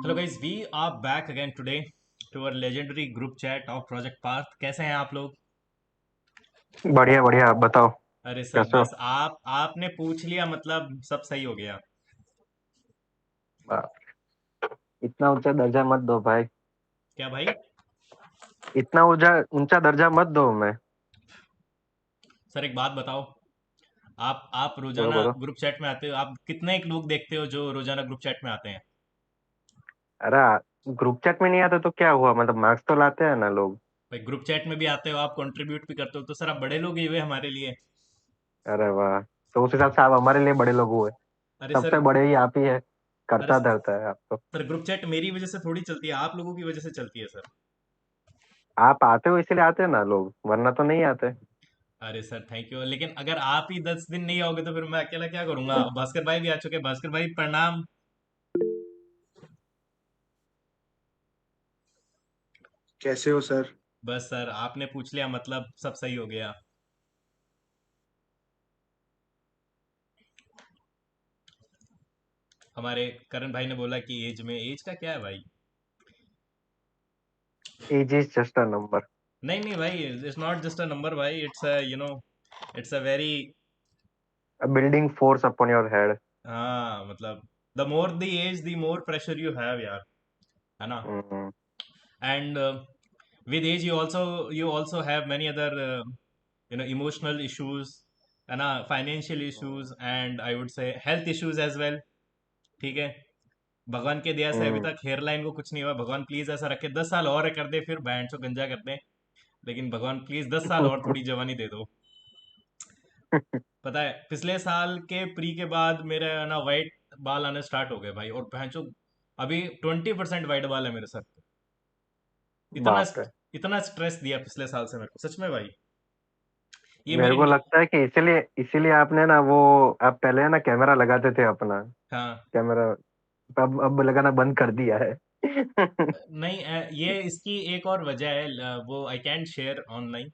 Hello guys, we are back again today to our legendary group chat of Project Path. कैसे हैं आप लोग? बढ़िया बढ़िया। आप बताओ अरे सर कैसे हो। बस आपने पूछ लिया मतलब सब सही हो गया। बा- इतना ऊंचा दर्जा मत दो भाई। क्या भाई? इतना ऊंचा ऊंचा दर्जा मत दो मैं। सर एक बात बताओ। आप बोलो रोजाना बोलो। ग्रुप चैट में आते हो? आप कितने एक लोग देखते हो जो रोजाना ग्रुप चैट में आते हैं? अरे ग्रुप चैट में नहीं आते तो क्या हुआ, मतलब मार्क्स तो लाते हैं ना लोग। भाई ग्रुप चैट में भी आते हो, आप कंट्रीब्यूट भी करते हो, तो सर आप बड़े लोग ही हुए हमारे लिए। अरे वाह, तो उस हिसाब से आप हमारे लिए बड़े लोग हुए। अरे सर। सबसे बड़े ही आप ही है। अरे करता धरता है आप तो। सर ग्रुप चैट मेरी वजह से थोड़ी चलती है, आप लोगों की वजह से चलती है सर। आप आते हो इसीलिए आते हैं ना लोग, वरना तो नहीं आते। अरे सर थैंक यू, लेकिन अगर आप ही 10 दिन नहीं आओगे तो फिर मैं अकेला क्या करूंगा? भास्कर भाई भी आ चुके हैं। भास्कर भाई प्रणाम। कैसे हो सर? बस सर आपने पूछ लिया मतलब सब सही हो गया। हमारे करण भाई ने बोला कि एज का क्या है भाई? Age is just a number. नहीं नहीं भाई, it's not just a number भाई, it's a it's a very. A building force upon your head. हाँ मतलब the more the age the more pressure you have यार, है ना? Hmm. And with age you also have many other emotional issues, है ना, financial issues and I would say health issues as well। ठीक है। भगवान के दया से अभी हम्म। तक हेयरलाइन को कुछ नहीं हुआ। भगवान प्लीज ऐसा रखे 10 साल और कर दे, फिर बैंड को गंजा कर दे। लेकिन भगवान प्लीज 10 साल और थोड़ी जवानी दे दो। पता है पिछले साल के प्री के बाद मेरे ना वाइट बाल आने स्टार्ट हो गए भाई, और भैंचो अभी 20% वाइट बाल है मेरे सर पे। इतना बाप रे। इतना स्ट्रेस दिया पिछले साल से मेरे को, सच में भाई। ये मेरे मेरी को लगता है कि इसीलिए इसीलिए आपने ना वो, आप पहले ना कैमरा लगाते थे अपना। हाँ। कैमरा अब लगाना बंद कर दिया है। नहीं ये इसकी एक और वजह है, वो आई कैंट शेयर ऑनलाइन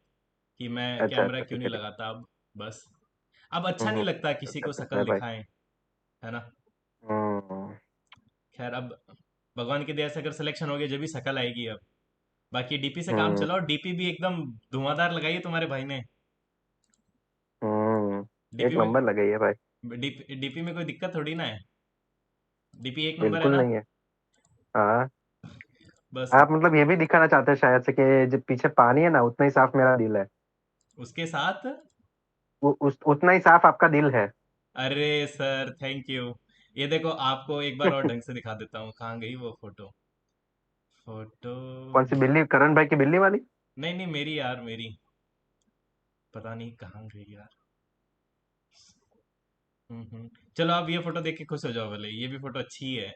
कि मैं अच्छा कैमरा अच्छा, क्यों ठीक नहीं है ठीक लगाता अब। बस अब अच्छा है। नहीं लगता किसी अच्छा को करता शक्ल है भाई। दिखाएं, है ना? हम्म। खैर अब भगवान की दया से अगर सिलेक्शन हो गया जब भी शक्ल आएगी अब। बाकी डीपी से काम हम्म। चलाओ, डीपी भी एकदम धुआंधार लगाई है तुम्हारे भाई ने। डीपी एक में नंबर लगाई है भाई। डीपी में कोई दिक्कत थोड़ी ना है। डीपी एक नंबर है बिल्कुल ना? नहीं है। हाँ। बस आप मतलब ये भी दिखाना चाहते हैं शायद से कि जो पीछे पानी है ना, उतना ही साफ मेरा दिल है। उसके साथ। उतना ही साफ आपका दिल है। अरे सर थैंक यू। ये देखो आपको एक बार और ढंग से दिखा देता हूँ, कहाँ गई वो फोटो? फोटो। कौन सी बिल्ली, करण भाई की बिल्ली वाली? नहीं नहीं मेरी यार, मेरी पता नहीं कहाँ गई यार। चलो आप ये फोटो देख के खुश हो जाओ, भले ये भी फोटो अच्छी है।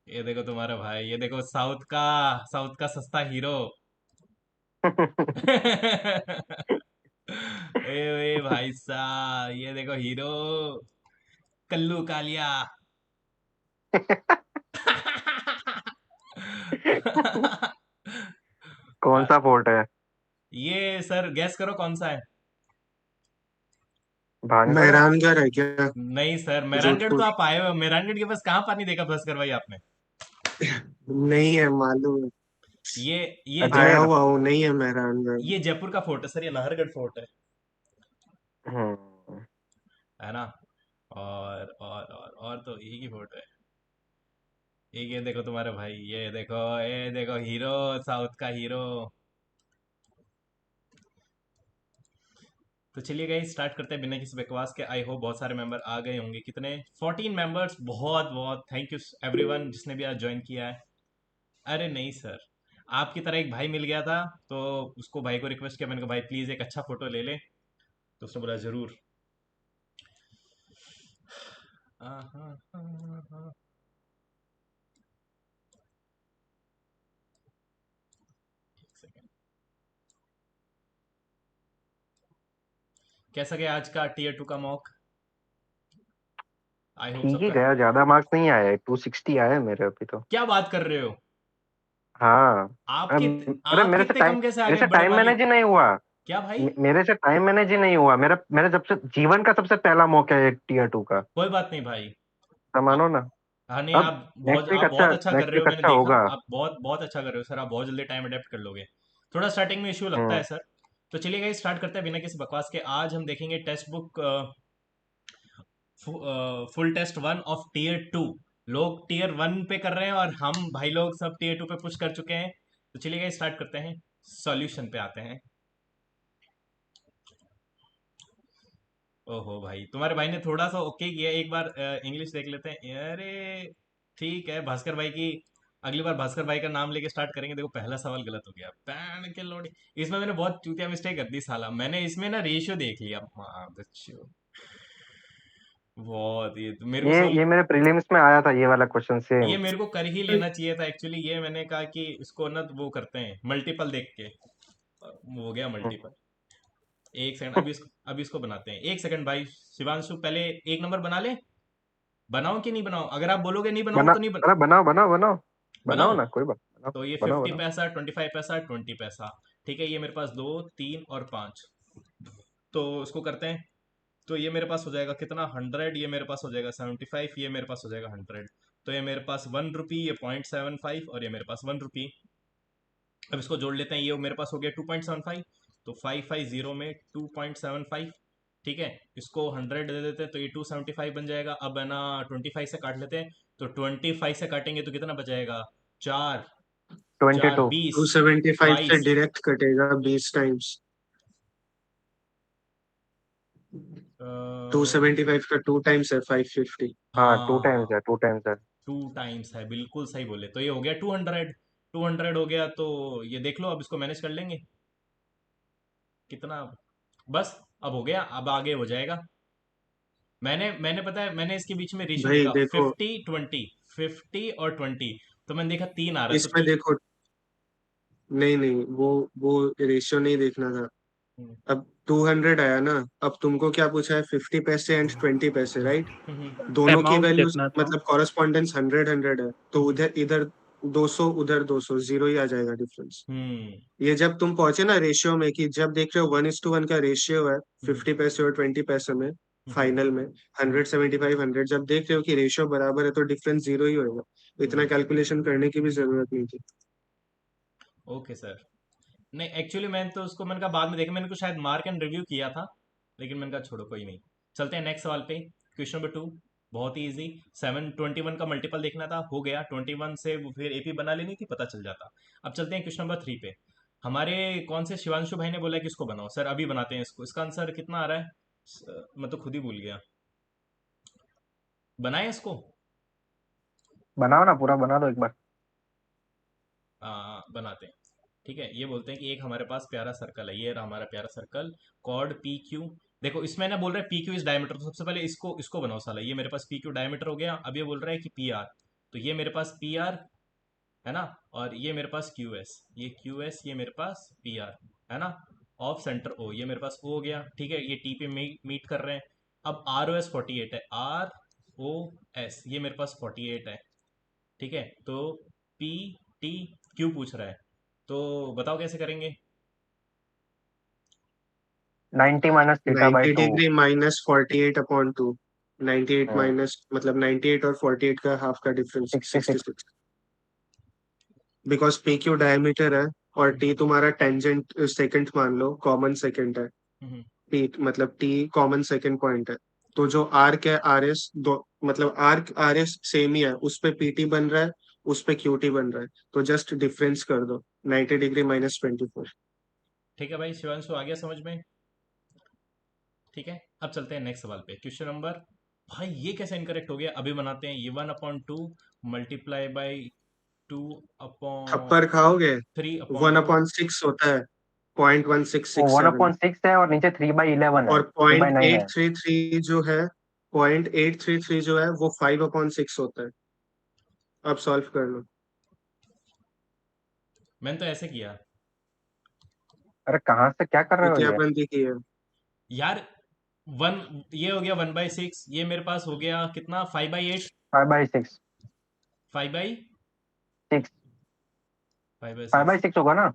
ये देखो तुम्हारा भाई, ये देखो साउथ का सस्ता हीरो। ए भाई साहब ये देखो हीरो, कल्लू कालिया। कौन सा फोर्ट है? ये सर गैस करो कौन सा है? भानगढ़ है। मेहरानगढ़ है क्या? नहीं सर, मेहरानगढ़ तो जोधपुर। आप आए हो, मेहरानगढ़ के पास कहाँ पानी देखा भास्कर भाई आपने? नहीं है मालूम। ये ये आया अजमेर। हुआ हूँ, नहीं है मेहरानगढ़। ये जयपुर का फोर्ट है सर, ये नाहरगढ़ फोर्ट हम्म। है ना? और तो एक ही फोर्ट है। एक ये देखो तुम्हारे भाई, ये देखो हीरो, साउथ का हीरो। तो चलिए गाइस स्टार्ट करते हैं बिना किसी बकवास के। आई होप बहुत सारे मेंबर आ गए होंगे। कितने? 14 मेंबर्स। बहुत बहुत थैंक यू एवरीवन जिसने भी आज ज्वाइन किया है। अरे नहीं सर, आपकी तरह एक भाई मिल गया था, तो उसको भाई को रिक्वेस्ट किया, मैंने कहा भाई प्लीज एक अच्छा फोटो ले ले। तो उसने बोला जरूर। एक सेकेंड। कैसा गया आज का टीयर 2 का मॉक? आई होप ठीक ही सबका। गया, ज्यादा मार्क्स नहीं आए, 260 आए मेरे अभी तो। क्या बात कर रहे हो? हाँ। आपके अरे आपके इतने कम कैसे आ मेरे गए से बड़े टाइम वाली? मैनेज ही नहीं हुआ। क्या भाई? मेरे से टाइम मैनेज ही नहीं हुआ। मेरा मेरा सबसे जीवन का सबसे पहला मौका है टीयर 2 का। कोई बात नहीं भाई। तो आ, मानो ना। हाँ नहीं, अब आप बहुत अच्छा कर नेक्स्ट रहे हो, वीक मैंने अच्छा देखा। होगा। आप बहुत बहुत अच्छा कर रहे हो सर, आप बहुत जल्दी टाइम अडेप्ट कर लोगे। थोड़ा स्टार्टिंग में इश्यू लगता हम्म। है सर। तो चलिए गाइस, स्टार्ट करते हैं बिना किसी बकवास के। आज हम देखेंगे textbook full test one of tier 2। लोग टीयर 1 पे कर रहे हैं और हम भाई लोग सब टीयर 2 पे पुश कर चुके हैं। तो चलिए गाइस, स्टार्ट करते हैं। सॉल्यूशन पे आते हैं। ओहो भाई, तुम्हारे भाई ने थोड़ा सा ओके किया। एक बार इंग्लिश देख लेते हैं। अरे ठीक है, भास्कर भाई की। अगली बार भास्कर भाई का नाम लेके स्टार्ट करेंगे। देखो, पहला सवाल गलत हो गया, पैन के लोड़ी। इसमें मैंने बहुत चूतिया मिस्टेक कर दी साला। मैंने इसमें ना रेशियो देख लिया। हाँ, बच्चों, बहुत ये तो मेरे को समझ। ये मेरे प्रीलिम्स में आया था ये वाला क्वेश्चन ये सेम। मेरे को कर ही लेना चाहिए था एक्चुअली। ये मैंने कहा कि इसको ना वो करते हैं मल्टीपल देख के। वो हो गया मल्टीपल। एक सेकंड, अभी इसको बनाते हैं। एक सेकंड भाई शिवांशु, पहले एक नंबर बना ले। बनाओ कि नहीं बनाओ? अगर आप बोलोगे नहीं बनाऊंगा बना, तो नहीं अरे बनाओ बनाओ बनाओ। बनाओ बनाओ। ना, कोई बात, बनाओ। तो ये बनाओ 50 बनाओ। पैसा, 25 पैसा, 20 पैसा। ठीक है, ये मेरे पास 2, 3 और 5। तो इसको करते हैं। तो ये मेरे पास हो जाएगा कितना, 100। ये मेरे पास हो जाएगा 75। ये मेरे पास हो जाएगा 100। तो ये मेरे पास 1 रुपी, ये 0.75 और ये मेरे पास 1 रुपी। अब इसको जोड़ लेते हैं। ये मेरे पास हो गया 2.75। तो 550 में 2.75। ठीक है, इसको 100 दे देते हैं तो ये 275 बन जाएगा। अब है ना, 25 से काट लेते हैं। तो 25 से काटेंगे तो कितना बचाएगा? 4, ट्वेंटी चार टू 20, 275 से 22। डायरेक्ट कटेगा 20 टाइम्स। 275 का 2 टाइम्स है 550। हाँ, टू हाँ, टाइम्स है, 2 टाइम्स है। 2 टाइम्स है, बिल्कुल सही बोले। तो ये हो गया 200। 200 हो गया तो ये देख लो, अब इसको मैनेज कर लेंगे कितना। बस, अब हो गया, अब आगे हो जाएगा। मैंने मैंने पता है, मैंने इसके बीच में रेशियो भाई देखा, देखो, 50, 20। 50 और 20। तो मैंने देखा 3 आ रहा है तो इसमें तीन। देखो, नहीं नहीं, वो रेशियो नहीं देखना था। हम्म, अब 200 आया ना। अब तुमको क्या पूछा है? 50 पैसे एंड 20 पैसे, राइट? हम्म, दोनों की अमाउंट वैल्यूज देखना था। मतलब कॉरेस्पॉन्डेंस 100 100 है, तो हम्म, उधर इधर 200, उधर 200, जीरो ही आ जाएगा डिफरेंस। हम्म, ये जब तुम पहुंचे ना रेशियो में, कि जब देख रहे हो 1:1 का रेशियो है हम्म, 50 पैसे और 20 पैसे में, हम्म, फाइनल में हम्म, 100 75 100, जब देख रहे हो कि रेशियो बराबर है तो डिफरेंस जीरो ही होएगा। इतना हम्म। कैलकुलेशन करने की भी जरूरत नहीं थी। Okay sir. नहीं, एक्चुअली मैंने कहा बाद में देखा, मैंने को शायद मार्क एंड रिव्यू किया था। लेकिन मैंने कहा छोड़ो, कोई नहीं। चलते हैं नेक्स्ट सवाल पे। Question number 2। बहुत ही इजी। 721 का मल्टीपल देखना था, हो गया। 21 से वो फिर एपी बना लेनी थी, पता चल जाता। अब चलते हैं क्वेश्चन नंबर 3 पे। हमारे कौन से शिवांशु भाई ने बोला है कि इसको बनाओ। सर अभी बनाते हैं इसको। इसका आंसर कितना आ रहा है? मैं तो खुद ही भूल गया। बनाए इसको। बनाओ ना, पूरा बना दो एक बार। बनाते हैं। ठीक है, ये बोलते हैं कि एक हमारे पास प्यारा सर्कल है। ये रहा हमारा प्यारा सर्कल। Cord P Q. देखो, इसमें ना बोल रहा है पी क्यू इज डायमीटर। तो सबसे पहले इसको इसको बनाओ साला। ये मेरे पास पी क्यू डायमीटर हो गया। अब ये बोल रहा है कि पी आर। तो ये मेरे पास पी आर है ना। और ये मेरे पास क्यू एस। ये क्यू एस, ये मेरे पास पी आर है ना। ऑफ सेंटर ओ, ये मेरे पास ओ हो गया। ठीक है, ये टी पे मीट कर रहे हैं। अब आर ओ एस 48 है। आर ओ एस, ये मेरे पास 48 है। ठीक है, तो पी टी क्यू पूछ रहा है। तो बताओ कैसे करेंगे। 90 90 - θ/2। Degree minus 48/2। 98 माइनस मतलब 98 और 48 का हाफ का difference 66। 66। Because P Q diameter है और हम्म, टी तुम्हारा टेंजेंट सेकंड मान लो, कॉमन सेकंड है। हम्म, पी मतलब टी कॉमन सेकंड पॉइंट है। तो जो आर्क है आर एस, दो मतलब आर्क आर एस सेम ही है, उस पे पीटी बन रहा है, उस पे क्यूटी बन रहा है। तो जस्ट डिफरेंस कर दो, 90 डिग्री माइनस 24। ठीक है भाई शिवांशु, आ गया समझ में? ठीक है, अब चलते हैं नेक्स्ट सवाल पे। Question number. भाई ये कैसे इनकरेक्ट हो गया? अभी बनाते हैं। ये 1/2 मल्टीप्लाई बाई 2/3 थप्पड़ खाओगे। वन 3/2। अपॉन सिक्स होता है, पॉइंट वन सिक्स वो six one seven upon six है और नीचे 3/11 है, और three by point nine eight है। थ्री थ्री जो है, 0.833 जो है वो 5/6 होता है। अब सॉल्व कर लो। मैंने तो ऐसे किया अरे कहाँ से क्या कर रहे हो ये? विद्यापति की है। यार। वन, ये हो गया 1/6। ये मेरे पास हो गया कितना, 5/8। 5/6। 5/6। 6। 5/6। 5/6 होगा ना?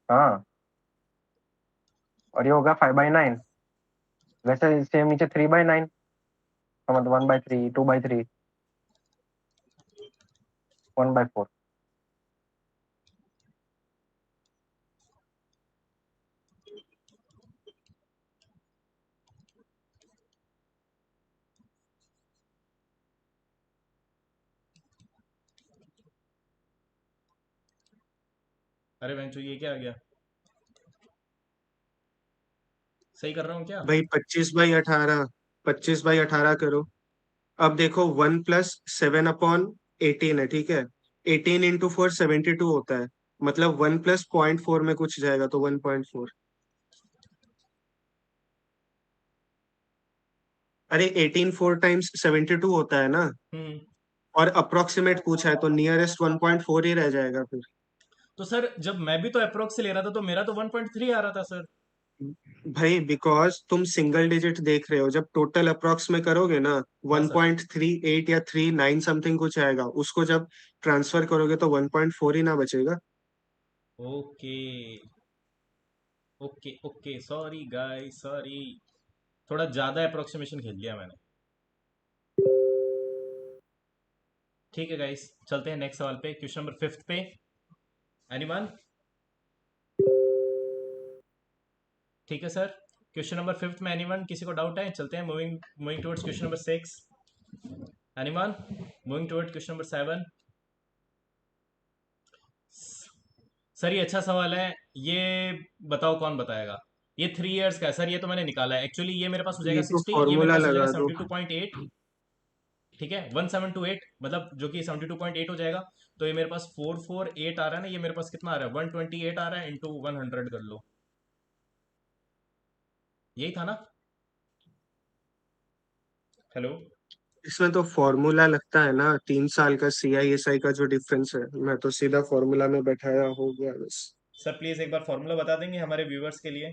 हाँ। और ये होगा 5/9। वैसे सेम नीचे 3/9, मतलब 1/3, 2/3। 1/4। अरे बेंचो ये क्या आ गया? सही कर रहा हूँ क्या? भाई 25/18, 25/18 करो। अब देखो 1+7/18 है, ठीक है। 18 × 4 72 होता है, मतलब 1+0.4 में कुछ जाएगा तो 1.4। अरे 18 4 × 72 होता है ना, हम्म। और अप्रोक्सीमेट पूछा है तो नियरेस्ट 1.4 ही रह जाएगा फिर। तो सर जब मैं भी तो अप्रोक्स से ले रहा था तो मेरा तो 1.3 आ रहा था सर। भाई बिकॉज तुम सिंगल डिजिट देख रहे हो, जब टोटल अप्रोक्स में करोगे ना हाँ सर। 1.38 या 39 समथिंग कुछ आएगा, उसको जब ट्रांसफर करोगे तो 1.4 ही ना बचेगा। Okay okay okay, sorry guys sorry, थोड़ा ज्यादा अप्रोक्सीमेशन खेल लिया मैंने। ठीक है गाइस, चलते हैं नेक्स्ट सवाल पे, क्वेश्चन नंबर 5 पे। एनीवन? ठीक है सर, क्वेश्चन नंबर 5 में एनीवन, किसी को डाउट है? चलते हैं, moving moving towards question number 6। Anyone? Moving towards question number 7। Sir ये अच्छा सवाल है, ये बताओ कौन बताएगा। ये 3 इयर्स का है सर, ये तो मैंने निकाला है एक्चुअली, ये मेरे पास हो जाएगा ये तो 60, ये मेरे फॉर्मूला पास हो जाएगा लगा दो। 72.8। ठीक है, 1728 मतलब जो कि 72.8 हो जाएगा। तो ये मेरे पास 448 आ रहा है ना, ये मेरे पास कितना आ रहा है, 128 आ रहा है, इंटू 100 कर लो। यही था ना? हेलो? इसमें तो फॉर्मूला लगता है ना, 3 साल का CISI का जो डिफरेंस है, मैं तो सीधा फॉर्मूला में बैठाया, हो गया बस। सर प्लीज एक बार फॉर्मूला बता देंगे हमारे व्यूवर्स के लिए?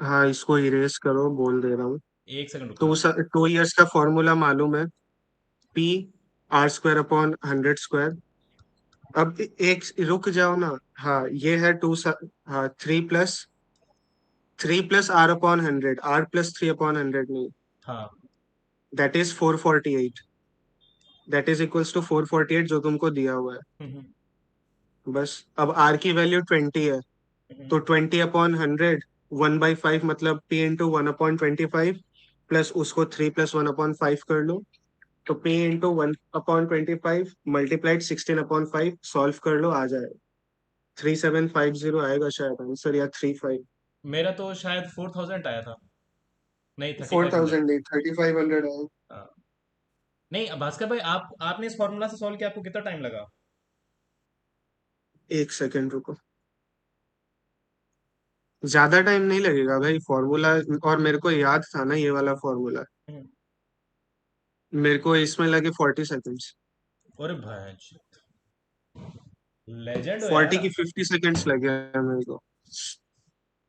हाँ, इसको इरेज करो, बोल दे रहा हूँ। एक सेकंड टू रुकना। 2 इयर्स का फॉर्मूला मालूम है, P r² / 100²। अब एक रुक जाओ ना। हाँ ये है हाँ 3+r/100, r+3/100 नहीं, हाँ। That is 448। That is equals to 448 जो तुमको दिया हुआ है। हम्म। बस अब r की वैल्यू 20 है, हम्म। तो 20/100, 1/5 मतलब p × 1/25, प्लस उसको 3+1/5 कर लो, तो p × 1/25 मल्टीप्लाइड 16/5, सॉल्व कर लो, आ जाएगा 3750 आएगा शायद आंसर, या 35। मेरा तो शायद 4000 आया था। नहीं, 3500। 4000 नहीं, 3500 आएगा। हाँ। नहीं भास्कर भाई, आपने इस फॉर्मूला से सॉल्व किया, आपको कितना टाइम लगा? एक सेकेंड रुको, ज्यादा टाइम नहीं लगेगा भाई फॉर्मूला, और मेरे को याद था ना ये वाला फॉर्मूला। हम्म। मेरे को इसमें लगे 40 सेकेंड्स। अरे भाई, लेजेंड हो 40 की यार। 50 सेकेंड्स लगे हैं मेरे को।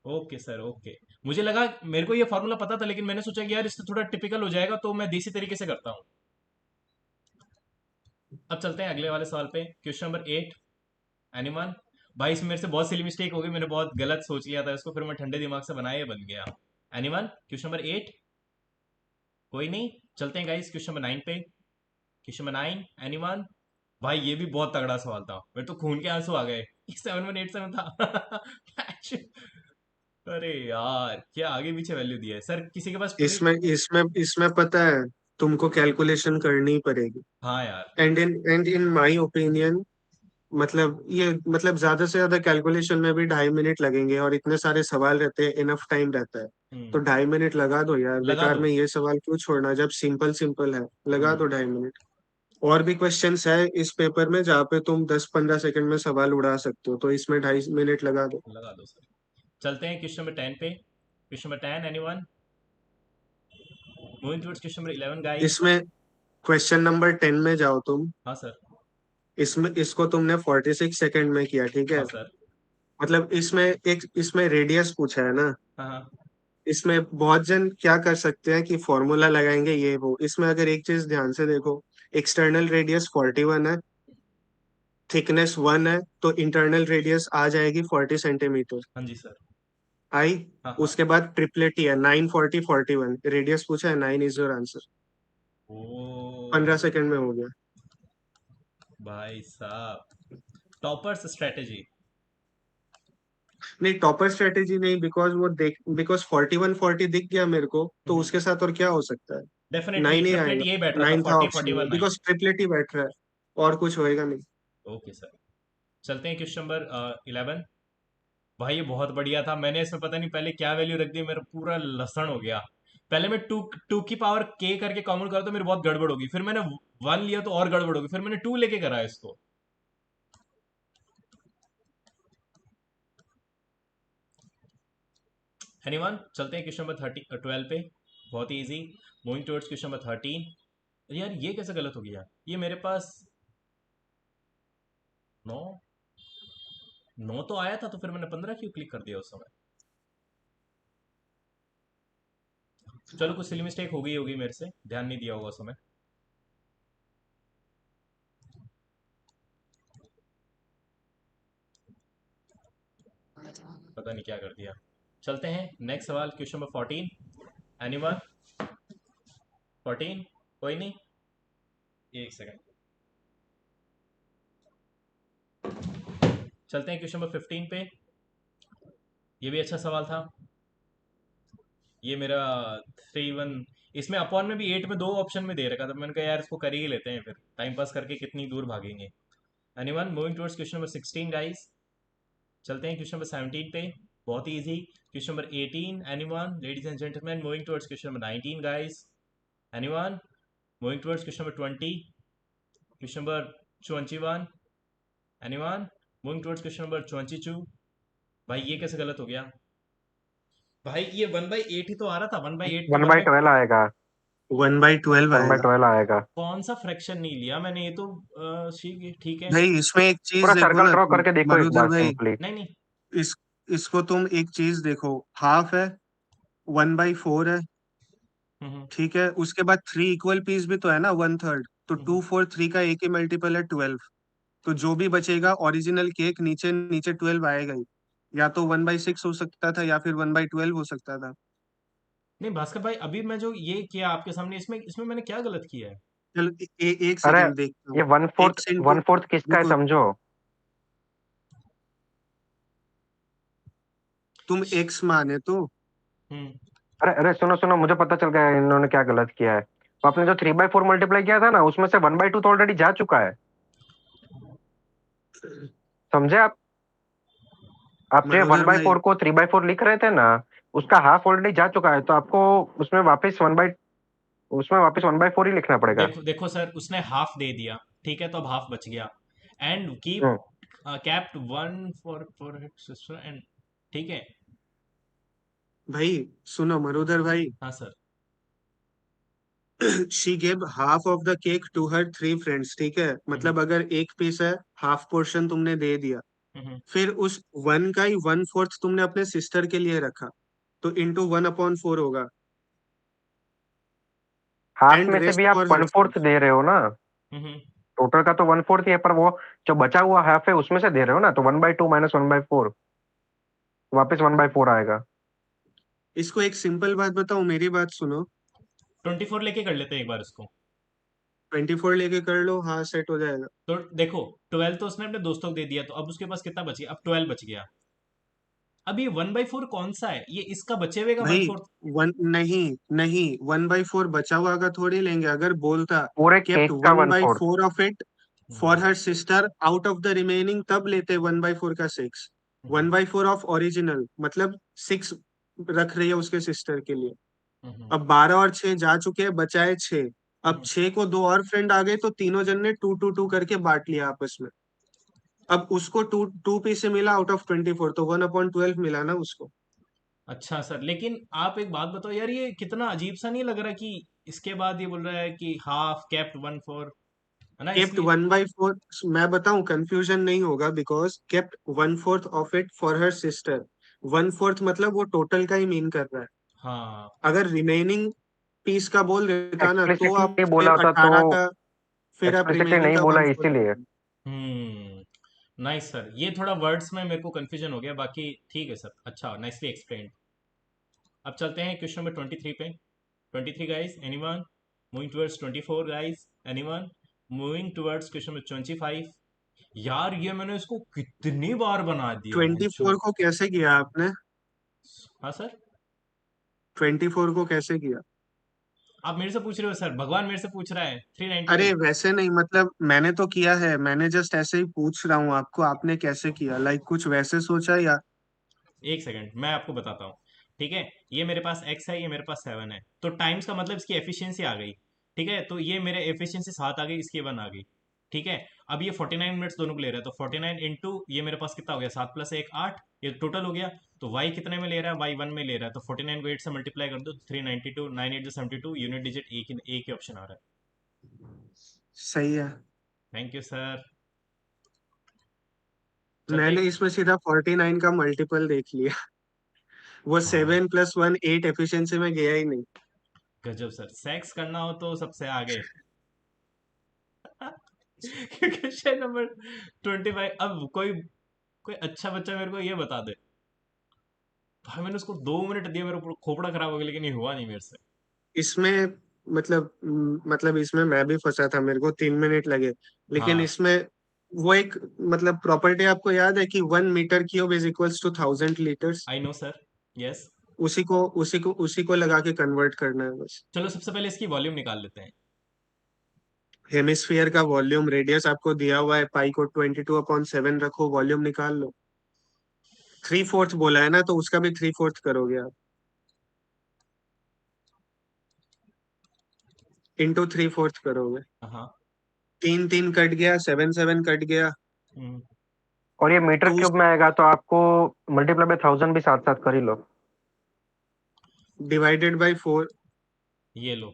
Okay sir okay. मुझे लगा, मेरे को ये फॉर्मूला पता था, लेकिन मैंने सोचा कि यार इससे थोड़ा टिपिकल हो जाएगा, तो मैं देसी तरीके से करता हूँ। अब चलते हैं अगले वाले सवाल पे, क्वेश्चन नंबर 8। एनिमल? भाई इसमें मेरे से बहुत सिली मिस्टेक हो गई, मैंने बहुत गलत सोच लिया था इसको, फिर मैं ठंडे दिमाग से बनाया, ये बन गया। Animal, question number 8। कोई नहीं, चलते हैं गाइस क्वेश्चन नंबर 9 पे। Question number 9, animal? भाई ये भी बहुत तगड़ा सवाल था, मेरे तो खून के आंसू आ गए। 7187 था। अरे यार, क्या आगे पीछे वैल्यू दिया है सर, किसी के पास ट्रिक? इसमें इसमें इसमें पता है, तुमको कैलकुलेशन करनी ही पड़ेगी। हाँ यार। एंड इन माय ओपिनियन, मतलब ज्यादा से ज्यादा कैलकुलेशन में भी 2.5 मिनट लगेंगे, और इतने सारे सवाल रहते हैं, इनफ टाइम रहता है। हम्म। तो 2.5 मिनट लगा दो यार, लगा बेकार दो। में ये सवाल क्यों छोड़ना, जब सिंपल सिंपल है। लगा हम्म। दो 2.5 मिनट। और भी क्वेश्चंस है इस पेपर में जहाँ पे तुम 10-15 सेकंड में सवाल उड़ा सकते हो, तो इसमें 2.5 मिनट लगा दो। लगा दो सर। चलते हैं क्वेश्चन नंबर 10 पे। Question number 10, anyone? Moving towards question number 11 guys. इसमें क्वेश्चन नंबर 10 में जाओ तुम। हाँ सर। इसमें इसको तुमने 46 सेकंड में किया, ठीक है। हाँ सर। मतलब इसमें रेडियस पूछा है ना। हाँ हाँ। इसमें बहुत जन क्या कर सकते हैं कि फॉर्मूला लगाएंगे ये वो, इसमें अगर एक चीज ध्यान से देखो, एक्सटर्नल रेडियस 41 है, थिकनेस 1 है, तो इंटरनल रेडियस आ जाएगी 40 सेंटीमीटर। हाँ जी सर। आई। हाँ हाँ। उसके बाद ट्रिपलेट ही है, 9 40 41, रेडियस पूछा है, 9 इज योर आंसर। ओ। 15 सेकंड में हो गया। भाई साहब, टॉपर्स स्ट्रेटेजी। नहीं, टॉपर स्ट्रेटेजी नहीं, बिकॉज 41-40 दिख गया मेरे को, तो उसके साथ और क्या हो सकता है। डेफिनेटली 9 ही ट्रिपलेट आएगा। यही बैठ रहा था, 9 था 40 ऑप्शन 41 में, 9। बिकॉज ट्रिपलेट ही बैठ रहा है, और कुछ होएगा नहीं। ओके सर, चलते हैं क्वेश्चन नंबर 11। भाई ये बहुत बढ़िया था, मैंने इसमें पता नहीं पहले क्या वैल्यू रख दी, मेरा पूरा लसण हो गया। पहले मैं टू टू की पावर के करके कॉमन करा तो मेरी बहुत गड़बड़ होगी, फिर मैंने वन लिया तो और गड़बड़ होगी, फिर मैंने टू लेके करा इसको। एनीवन, चलते हैं क्वेश्चन नंबर 12 पे। बहुत ही easy. Moving towards question number 13। यार ये कैसे गलत हो गया, ये मेरे पास 9 9 तो आया था, तो फिर मैंने 15 क्यों क्लिक कर दिया उस समय। चलो कुछ सिली मिस्टेक हो गई होगी मेरे से, ध्यान नहीं दिया होगा उस समय। पता नहीं क्या कर दिया। चलते हैं नेक्स्ट सवाल, क्वेश्चन नंबर 14। एनीवन? 14? कोई नहीं, एक सेकंड। चलते हैं क्वेश्चन नंबर 15 पे। ये भी अच्छा सवाल था। ये मेरा 3-1। इसमें अपॉन में भी 8 में दो ऑप्शन में दे रखा था, मैंने कहा यार इसको कर ही लेते हैं, फिर टाइम पास करके कितनी दूर भागेंगे। Anyone, moving towards question number 16 guys. चलते हैं क्वेश्चन नंबर 17 पे। बहुत ही easy. Question number 18। Anyone, ladies and gentleman, moving towards question number 19 guys. Anyone, moving towards question number 20। Question number 21। Anyone, moving towards question number 22। भाई ये कैसे गलत हो गया। भाई ये 1/8 ही तो आ रहा था, 1/8 तो वन 1 बाई बाई। ट्वेल्व आएगा। 1/12 वन बाई आएगा। ट्वेल्व आएगा। कौन सा फ्रैक्शन नहीं लिया मैंने, ये तो ठीक है ठीक है। भाई इसमें एक चीज पूरा देखो सर्कल ना ड्रॉ तुम, करके देखो एक मरुधर बार भाई। सिंपली। नहीं नहीं। इस इसको तुम एक चीज देखो, हाफ है, 1/4 है, हम्म ठीक है। उसके बाद 3 इक्वल पीस भी तो है ना, 1/3, तो हम्म 2 4 3 का एक ही मल्टीपल है 12। तो जो भी बचेगा ओरिजिनल केक नीचे नीचे 12 आएगा ही। या तो 1/6 हो सकता था, या फिर 1/12 हो सकता था। नहीं भास्कर भाई, अभी मैं जो ये किया आपके सामने, इसमें इसमें मैंने क्या गलत किया है। चलो एक अरे सेकंड देखता ये हूँ। वन फोर्थ, एक्स इंटू, 1/4 किसका है देखो, समझो। तुम एक्स माने तो। हम्म अरे अरे सुनो सुनो, मुझे पता चल गया इन्होंने क्या गलत किया है। तो आपने जो 3/4 मल्टीप्लाई किया था ना, उसमें से 1/2 तो ऑलरेडी जा चुका है। समझे आप? आप जो वन मनोदर बाई भाई, फोर को 3/4 लिख रहे थे ना, उसका हाफ ऑलरेडी जा चुका है, तो आपको उसमें वापस उसमें वापस 1/4 ही लिखना पड़ेगा। देखो देखो सर, उसने हाफ दे दिया, ठीक है, तो अब हाफ बच गया। And keep hmm. Kept one for sister and, ठीक है। भाई सुनो मरुधर भाई, हाँ sir. She gave half of the cake to her 3 friends, ठीक है। हम्म मतलब अगर एक पीस है, हाफ पोर्शन तुमने दे दिया, हम्म फिर उस 1 का ही 1/4 तुमने अपने सिस्टर के लिए रखा, तो इंटू 1/4 होगा। हाफ एंड में से भी रेस्ट आप फॉर हर 1/4 दे रहे हो ना। हम्म। टोटल का तो 1/4 ही है, पर वो जो बचा हुआ हाफ है उसमें से दे रहे हो ना, तो 1/2 माइनस 1/4 वापस 1/4 आएगा। इसको एक सिंपल बात बताऊं, मेरी बात सुनो। 24 लेके कर लेते हैं एक बार इसको। 24 लेके कर लो, हाँ सेट हो जाएगा। तो देखो, 12 तो उसने अपने दोस्तों को दे दिया, तो अब उसके पास कितना बच गया, अब 12 बच गया। अब ये 1/4 कौन सा है, ये इसका बचे हुए का वन भाई फोर्थ वन नहीं, नहीं 1/4 बचा हुआ का थोड़ी लेंगे। अगर बोलता पूरे केप्ट केक का one one by fourth four of it for her sister out of the remaining, तब लेते 1/4 का 6। 1/4 ऑफ ओरिजिनल मतलब 6 रख रही है उसके सिस्टर के लिए। अब 12 और 6 जा चुके हैं, बचाए 6। अब 6 को दो और फ्रेंड आ गए, तो तीनों जन ने 2 2 2 करके बांट लिया आपस में। अब उसको 2 2 पी से मिला आउट ऑफ 24, तो 1/12 मिला ना उसको। अच्छा सर, लेकिन आप एक बात बताओ यार, ये कितना अजीब सा नहीं लग रहा कि इसके बाद ये बोल रहा है कि हाफ कैप्ट 1/4, है ना, केप्ट इसलिए। 1/4, मैं बताऊं कंफ्यूजन नहीं होगा, because kept 1/4 of it for her sister. 1/4 मतलब वो टोटल का ही मीन कर रहा है। हाँ। अगर रिमेनिंग पीस का बोल देता ना, तो एक्सप्लिसिटली आप नहीं फिर बोला होता तो। 18 का, फिर आप एक्सप्लिसिटली रिमेनिंग नहीं का बोला 1/4 इसीलिए। रखते। नाइस सर, ये थोड़ा वर्ड्स में मेरे को कंफ्यूजन हो गया, बाकी ठीक है सर, अच्छा, नाइसली एक्सप्लेन्ड। अब चलते हैं क्वेश्चन नंबर 23 पे। 23 guys, anyone? Moving towards 24 guys, anyone? Moving towards question number 25। यार ये मैंने इसको कितनी बार बना दिया है 24 को कैसे किया आपने? हाँ सर। 24 को कैसे किया? आप मेरे से पूछ रहे हो सर, भगवान मेरे से पूछ रहा है 392। अरे वैसे नहीं, मतलब मैंने तो किया है, मैंने जस्ट ऐसे ही पूछ रहा हूँ आपको, आपने कैसे किया, लाइक कुछ वैसे सोचा या? एक सेकंड मैं आपको बताता हूँ। ठीक है, ये मेरे पास x है, ये मेरे पास 7 है, तो टाइम्स का मतलब इसकी एफिशिएंसी आ गई। ठीक है, तो ये मेरे एफिशिएंसी 7 आ गई, इसकी 1 आ गई। ठीक है, अब ये 49 मिनट्स दोनों को ले रहा है, तो 49 इंटू ये मेरे पास कितना हो गया, 7 + 1 8, ये टोटल हो गया। तो y कितने में ले रहा है, y 1 में ले रहा है, तो 49 को 8 से मल्टीप्लाई कर दो, 392, 9 8 72, यूनिट डिजिट एक ही ऑप्शन आ रहा है। सही है। Thank you sir. चलते। मैंने इसमें सीधा 49 का मल्टीपल देख लिया। वो भाई 7 + 1 8 एफिशिएंसी में गया ही नहीं। गजब सर, सेक्स करना हो तो सबसे आगे। Question number 25। अब कोई कोई अच्छा बच्चा मेरे को ये बता दे। भाई मैंने उसको 2 मिनट दिया, मेरा पूरा खोपड़ा खराब हो गया, लेकिन ये हुआ नहीं मेरे से। इसमें मतलब इसमें मैं भी फंसा था, मेरे को 3 मिनट लगे। लेकिन हाँ, इसमें वो एक मतलब प्रॉपर्टी आपको याद है कि 1 metre cube is equals to 1000 litres. I know sir. Yes. उसी को लगा के कन्वर्ट करना है बस। चलो सबसे पहले इसकी वॉल्यूम निकाल लेते हैं। हेमिस्फीयर का वॉल्यूम, रेडियस आपको दिया हुआ है, पाई को 22/7 रखो, वॉल्यूम निकाल लो। 3/4 बोला है ना, तो उसका भी 3/4 करोगे आप, इंटू 3/4 करोगे। हाँ। 3 3 कट गया, 7 7 कट गया। हम्म, और ये मीटर तो उस क्यूब में आएगा तो आपको मल्टीप्लाई बाय 1000 भी साथ साथ कर ही लो। Divided by 4। ये लो।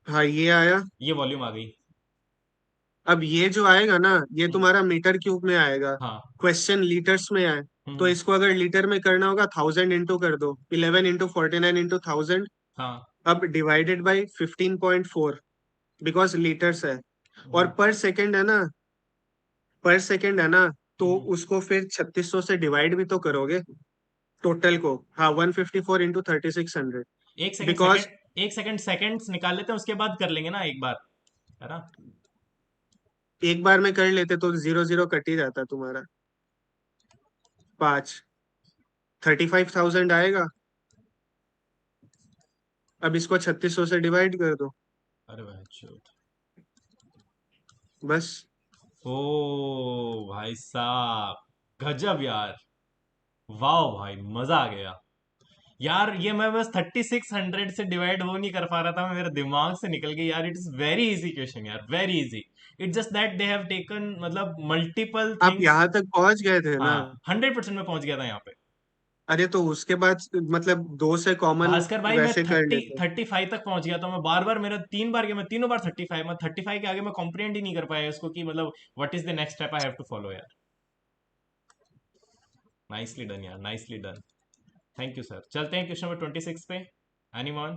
हाँ ये आया। ये वॉल्यूम आ गई। अब ये जो आएगा ना, ये हम्म, तुम्हारा मीटर क्यूब में आएगा। हाँ। क्वेश्चन लीटर्स में है, तो हम्म, इसको अगर लीटर में करना होगा 1000 इंटू कर दो, 11 इंटू 49 इंटू 1000। हाँ। अब डिवाइडेड बाई 15.4, बिकॉज लीटर्स है। और हम्म, पर सेकेंड है ना, तो हम्म, उसको फिर 3600 से डिवाइड भी तो करोगे टोटल को। हाँ 154 इंटू 3600। एक सेकंड बिकॉज सेकंड, एक सेकंड सेकंड्स निकाल लेते हैं, उसके बाद कर लेंगे ना एक बार, है ना। एक बार में कर लेते तो 0 0 कट ही जाता तुम्हारा। 5, 35,000 आएगा। अब इसको 3600 से डिवाइड कर दो, अरे भाई चोट। बस। ओ भाई साहब, गजब यार। वाह भाई, मजा आ गया। यार ये मैं बस 3600 से डिवाइड वो नहीं कर पा रहा था, मैं मेरे दिमाग से निकल गई यार। It is very easy question यार, very easy. It's just that they have taken मतलब मल्टीपल आप थिंग्स। यहाँ तक पहुंच गए थे हाँ, ना। 100% में पहुंच गया था यहाँ पे। अरे तो उसके बाद मतलब दो से कॉमन भास्कर भाई मैं वैसे कर 30 लेते। 35 तक पहुंच गया था, मैं बार बार मेरा 3 बार गया, मैं तीनों बार 35, मैं 35 के आगे मैं कॉम्प्रिहेंड ही नहीं कर पाया इसको कि मतलब what is the next step I have to follow यार। नाइसली डन यार, nicely done. Thank you sir. चलते हैं क्वेश्चन नंबर 26 पे। एनीवन।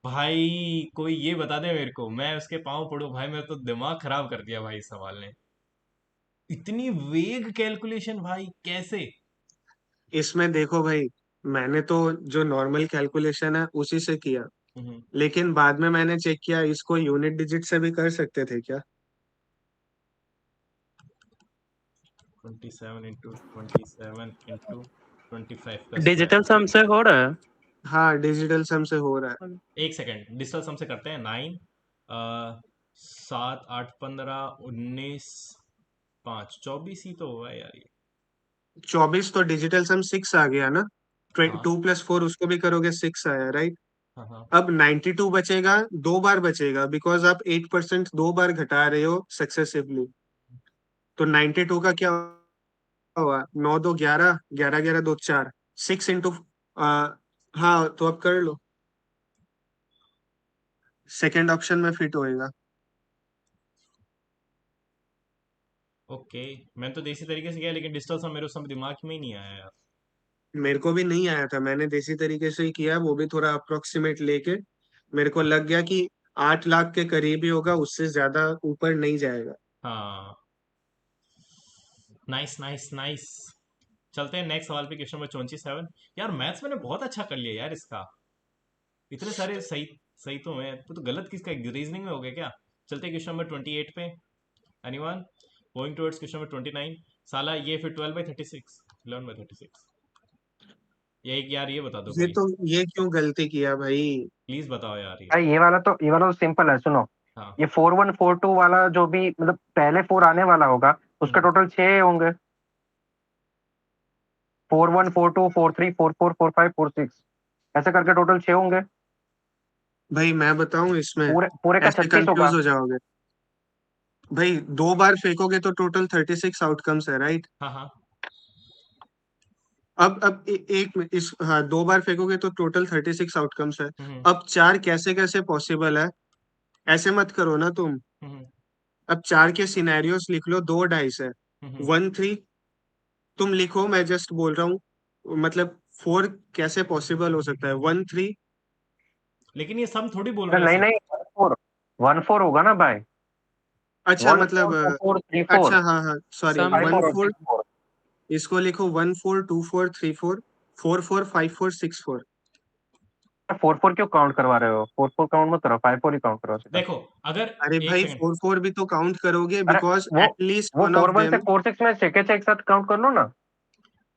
भाई कोई ये बता दे मेरे को, मैं उसके पाँव पड़ू भाई, मेरा तो दिमाग खराब कर दिया भाई इस सवाल ने। इतनी वेग कैलकुलेशन भाई, कैसे। इसमें देखो भाई, मैंने तो जो नॉर्मल कैलकुलेशन है उसी से किया, हम्म, लेकिन बाद में मैंने चेक किया इसको यूनिट डिजिट से भी कर सकते थे क्या। 27 इंटू 27 इंटू 25 का स्क्वायर। डिजिटल सम से हो रहा है। हाँ डिजिटल सम से हो रहा है। एक सेकेंड, डिजिटल सम से करते हैं। 9 7 8 15 19 5 24 ही तो हुआ है यार ये। 24 तो डिजिटल सम 6 आ गया ना। हाँ 2 + 4 उसको भी करोगे 6 आया, राइट। हाँ हाँ। अब 92 बचेगा, 2 बार बचेगा, बिकॉज आप 8% 2 बार घटा रहे हो सक्सेसिवली। तो 92 का क्या हुआ, 9 2 11, 11 11 2 4, 6 इंटू। हाँ तो अब कर लो, सेकेंड ऑप्शन में फिट होएगा। ओके, मैं तो देसी तरीके से किया, लेकिन डिजिटल सम मेरे उस समय दिमाग में ही नहीं आया यार। मेरे को भी नहीं आया था, मैंने देसी तरीके से ही किया, वो भी थोड़ा अप्रोक्सीमेट लेके। मेरे को लग गया कि 8 लाख के करीब ही होगा, उससे ज्यादा ऊपर नहीं जाएगा। हाँ। Nice nice nice. चलते हैं नेक्स्ट सवाल पे, क्वेश्चन नंबर 27। यार मैथ्स मैंने बहुत अच्छा कर लिया यार इसका, इतने सारे सही सही तो है, तो गलत किसका रीजनिंग में हो गया क्या? चलते क्वेश्चन नंबर 28 पे। Anyone going towards question number 29। साला ये फिर 12/36, 11/36, ये यार ये बता दो कोई, ये क्यों गलती किया भाई? प्लीज बताओ यार ये। भाई ये वाला तो सिंपल है, सुनो। हाँ। ये 4142 वाला जो भी मतलब पहले 4 आने वाला होगा उसका हम्म। टोटल 6 होंगे। 4142 43 44 45 46 ऐसे करके टोटल 6 होंगे। भाई मैं बताऊं इसमें, पूरे पूरे का ऐसे 36 कंफ्यूज होगा। हो जाओगे भाई। 2 बार फेंकोगे तो टोटल 36 आउटकम्स है, राइट? हाँ हाँ। अब एक में इस, हाँ, 2 बार फेंकोगे तो टोटल 36 आउटकम्स है। हम्म। अब चार कैसे कैसे पॉसिबल है? ऐसे मत करो ना तुम। हम्म। अब चार के सिनेरियोस लिख लो, दो डाइस है। हम्म। 1 3 तुम लिखो, मैं जस्ट बोल रहा हूँ, मतलब 4 कैसे पॉसिबल हो सकता है? 1 3। लेकिन ये सम थोड़ी बोल अरे रहे हैं नहीं सर। नहीं, 1 4 होगा ना भाई। अच्छा 1 4 मतलब 2 4 3 4 अच्छा, हाँ हाँ, सॉरी, सम 5 है। 4 1 4। 6 4। इसको लिखो 1 4 2 4 3 4 4 4 5 4 6 4। 4 4 क्यों काउंट करवा रहे हो? 4 4 काउंट मत करो, 5 4 ही काउंट करो सीधा। देखो अगर, अरे एक भाई, सेकंड, 4 4 भी तो काउंट करोगे, अरे बिकॉज वो एटलीस्ट वो वन ऑफ 4 1 से देम। 4 6 में छह एक साथ काउंट कर लो ना।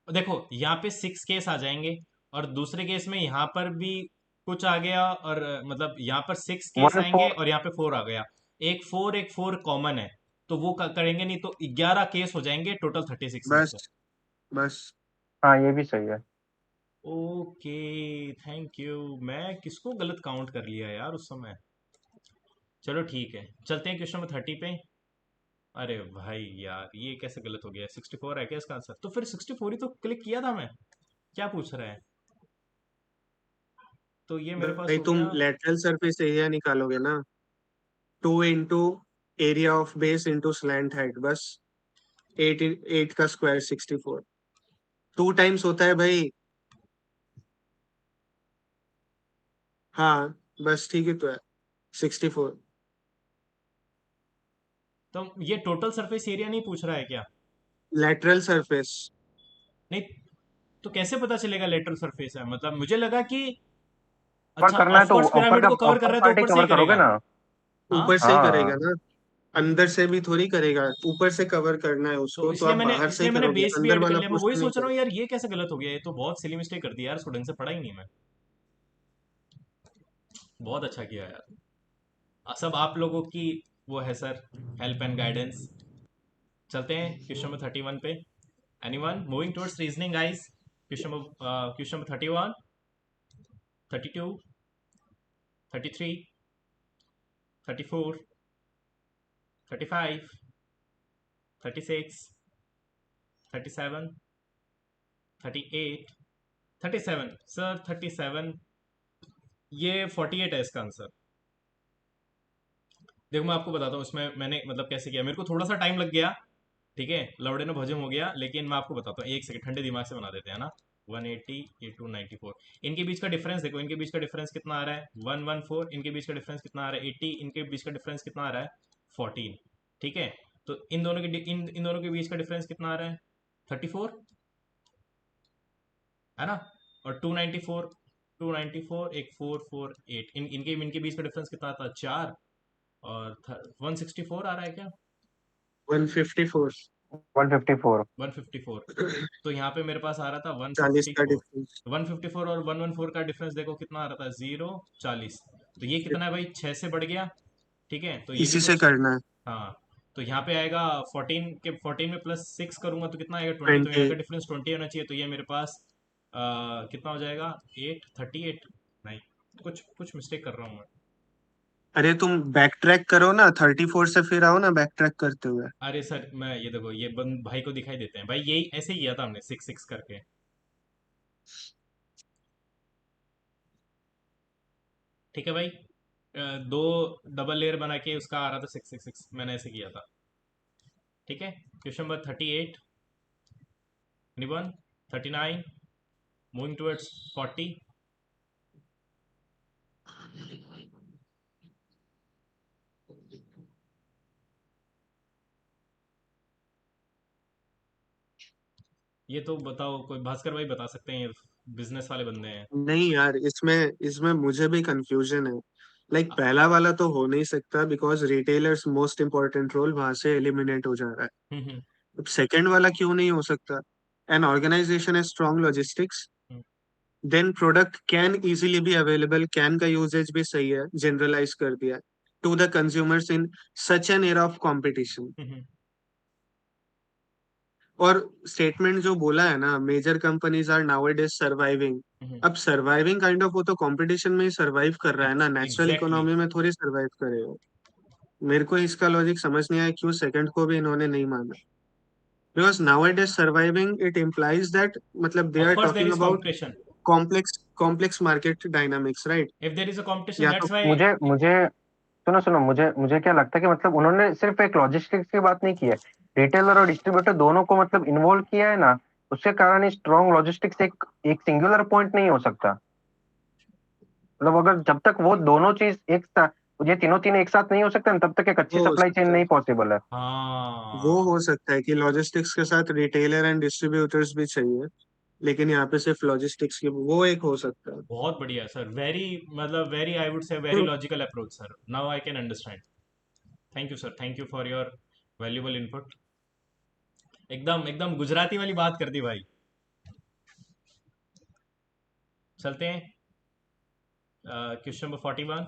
देखो यहाँ पे 6 केस आ जाएंगे, और दूसरे केस में यहाँ पर भी कुछ आ गया, और मतलब यहाँ पर 6 केस वन आएंगे फोर और यहाँ पे 4 आ गया। एक फोर कॉमन है, तो वो करेंगे नहीं तो 11 केस हो जाएंगे टोटल 36 में बस से। बस। हाँ ये भी सही है। Okay, thank you. मैं किसको गलत काउंट कर लिया यार उस समय। चलो ठीक है, चलते हैं क्वेश्चन नंबर 30 पे। अरे भाई यार ये कैसे गलत हो गया? 64 है क्या इसका आंसर? तो फिर 64 ही तो क्लिक किया था मैं। क्या पूछ रहा है? तो ये मेरे पास भाई हो तुम गया। लेटरल सरफेस एरिया निकालोगे ना, 2 into area of base into slant height, बस। 8 का स्क्वायर 64। 2 टाइम्स होता है भाई। हाँ, बस ठीक है तो है 64। तो ये टोटल सरफेस एरिया नहीं पूछ रहा है क्या? Lateral surface. नहीं, तो कैसे पता चलेगा लेटरल सरफेस है? मतलब मुझे लगा कि ऊपर अच्छा, करना है तो ऑफकोर्स ऊपर पिरामिड का को कवर कर ऊपर रहा है तो पार्टी ऊपर से ही कवर करोगे करेगा। ना। हाँ। ऊपर से ही करेगा हाँ ना, अंदर से भी थोड़ी करेगा। ऊपर से कवर करना है तो उसको, तो आप बाहर से ही इसलिए मैंने करोगे, बेस भी अंदर ऐड कर वाला लिया। मैं वही पोर्शन नहीं सोच रहा हूँ करोगे। यार, ये कैसे गलत हो गया? ये तो बहुत सिली मिस्टेक कर दी यार, स्टूडेंट से पढ़ा ही नहीं मैं। बहुत अच्छा किया यार, सब आप लोगों की वो है सर, हेल्प एंड गाइडेंस। चलते हैं क्वेश्चन नंबर 31 पे। Anyone moving towards reasoning guys? Question number 31, 32, 33, 34, 35, 36, 37, 38, 37 sir, 37। ये 48 है इसका आंसर। देखो मैं आपको बताता हूँ इसमें मैंने मतलब कैसे किया, मेरे को थोड़ा सा टाइम लग गया। ठीक है, लवड़े ने भजम हो गया, लेकिन मैं आपको बताता हूँ, एक सेकंड ठंडे दिमाग से बना देते हैं ना। 180, ये 294, इनके बीच का डिफरेंस देखो, इनके बीच का डिफरेंस कितना आ रहा है? 114। इनके बीच का डिफरेंस कितना आ रहा है? 80। इनके बीच का डिफरेंस कितना आ रहा है? 14। ठीक है, तो इन दोनों के इन दोनों के बीच का डिफरेंस कितना आ रहा है? 34, है ना? और 294, 294 एक 448, इनके इनके बीच का डिफरेंस कितना आता है? 4। और 164 आ रहा है क्या? 154। 154। 154। तो यहाँ पे मेरे पास आ रहा था 40 का 154। डिफरेंस। 154 और 114 का डिफरेंस देखो कितना आ रहा था? 0, 40। तो ये कितना है भाई? 6 से बढ़ गया। ठीक है, तो ये भी इसी तो से करना है। हाँ। तो यहाँ पे आएगा 14 में प्लस 6 करूंगा तो कितना आएगा? 20। तो यहाँ 20। का डिफरेंस 20 होना चाहिए, तो ये मेरे पास कितना हो जाएगा? 838। नहीं, कुछ कुछ मिस्टेक कर रहा हूँ मैं। अरे तुम बैक ट्रैक करो ना, 34 से फिर आओ ना बैक ट्रैक करते हुए। अरे सर, मैं ये देखो, ये बंद भाई को दिखाई देते हैं भाई, यही ऐसे ही किया था हमने 6 6 करके। ठीक है भाई, दो डबल लेयर बना के उसका आ रहा था 6 6 6, मैंने ऐसे किया था। ठीक है, क्वेश्चन नंबर 38, 31, 39, मूविंग टुवर्ड्स 40। ये तो बताओ, कोई भास्कर भाई बता सकते हैं, ये बिजनेस वाले बंदे हैं। नहीं यार, इसमें इसमें मुझे भी कंफ्यूजन है। लाइक पहला वाला तो हो नहीं सकता because retailers most important role वहां से एलिमिनेट हो जा रहा है। हम्म, अब सेकंड वाला क्यों नहीं हो सकता? एन ऑर्गेनाइजेशन है strong logistics, hmm, then product can easily be available, can का यूजेज भी सही है, जनरलाइज कर दिया to the consumers in such an era of competition. Hmm, और स्टेटमेंट जो बोला है ना, major companies are nowadays surviving. Hmm, अब सर्वाइविंग काइंड ऑफ वो तो कंपटीशन में ही सर्वाइव कर रहा है ना, नेचुरल एग्जैक्टली। इकोनॉमी में थोड़ी सर्वाइव करेगा। मेरे को इसका लॉजिक समझ नहीं आया क्यों सेकंड को भी इन्होंने नहीं माना। Because nowadays surviving it implies that, मतलब they of are course they're talking is about competition. Complex complex market dynamics, right? If there is a competition या तो दैट्स व्हाई। मुझे मुझे सुनो सुनो, मुझे मुझे क्या लगता है कि मतलब उन्होंने सिर्फ एक लॉजिस्टिक्स की बात नहीं की है, रिटेलर और डिस्ट्रीब्यूटर दोनों को मतलब इन्वॉल्व किया है ना। उसके कारण ही स्ट्रॉन्ग लॉजिस्टिक्स एक एक सिंगुलर पॉइंट नहीं हो सकता। मतलब अगर जब तक वो दोनों चीज एक साथ, ये तीनों तीन एक साथ नहीं हो सकते ना, तब तक एक अच्छी वो हो सप्लाई चेन सकता है, नहीं पॉसिबल है। वो हाँ, हो सकता है कि लॉजिस्टिक्स के साथ रिटेलर एंड डिस्ट्रीब्यूटर्स भी चाहिए, लेकिन यहाँ पे सिर्फ लॉजिस्टिक्स की, वो एक हो सकता है। बहुत बढ़िया सर, वेरी मतलब very I would say very logical approach sir, now I can understand. Thank you sir, thank you for your valuable input. एकदम एकदम गुजराती वाली बात कर दी भाई। चलते हैं क्वेश्चन नंबर 41,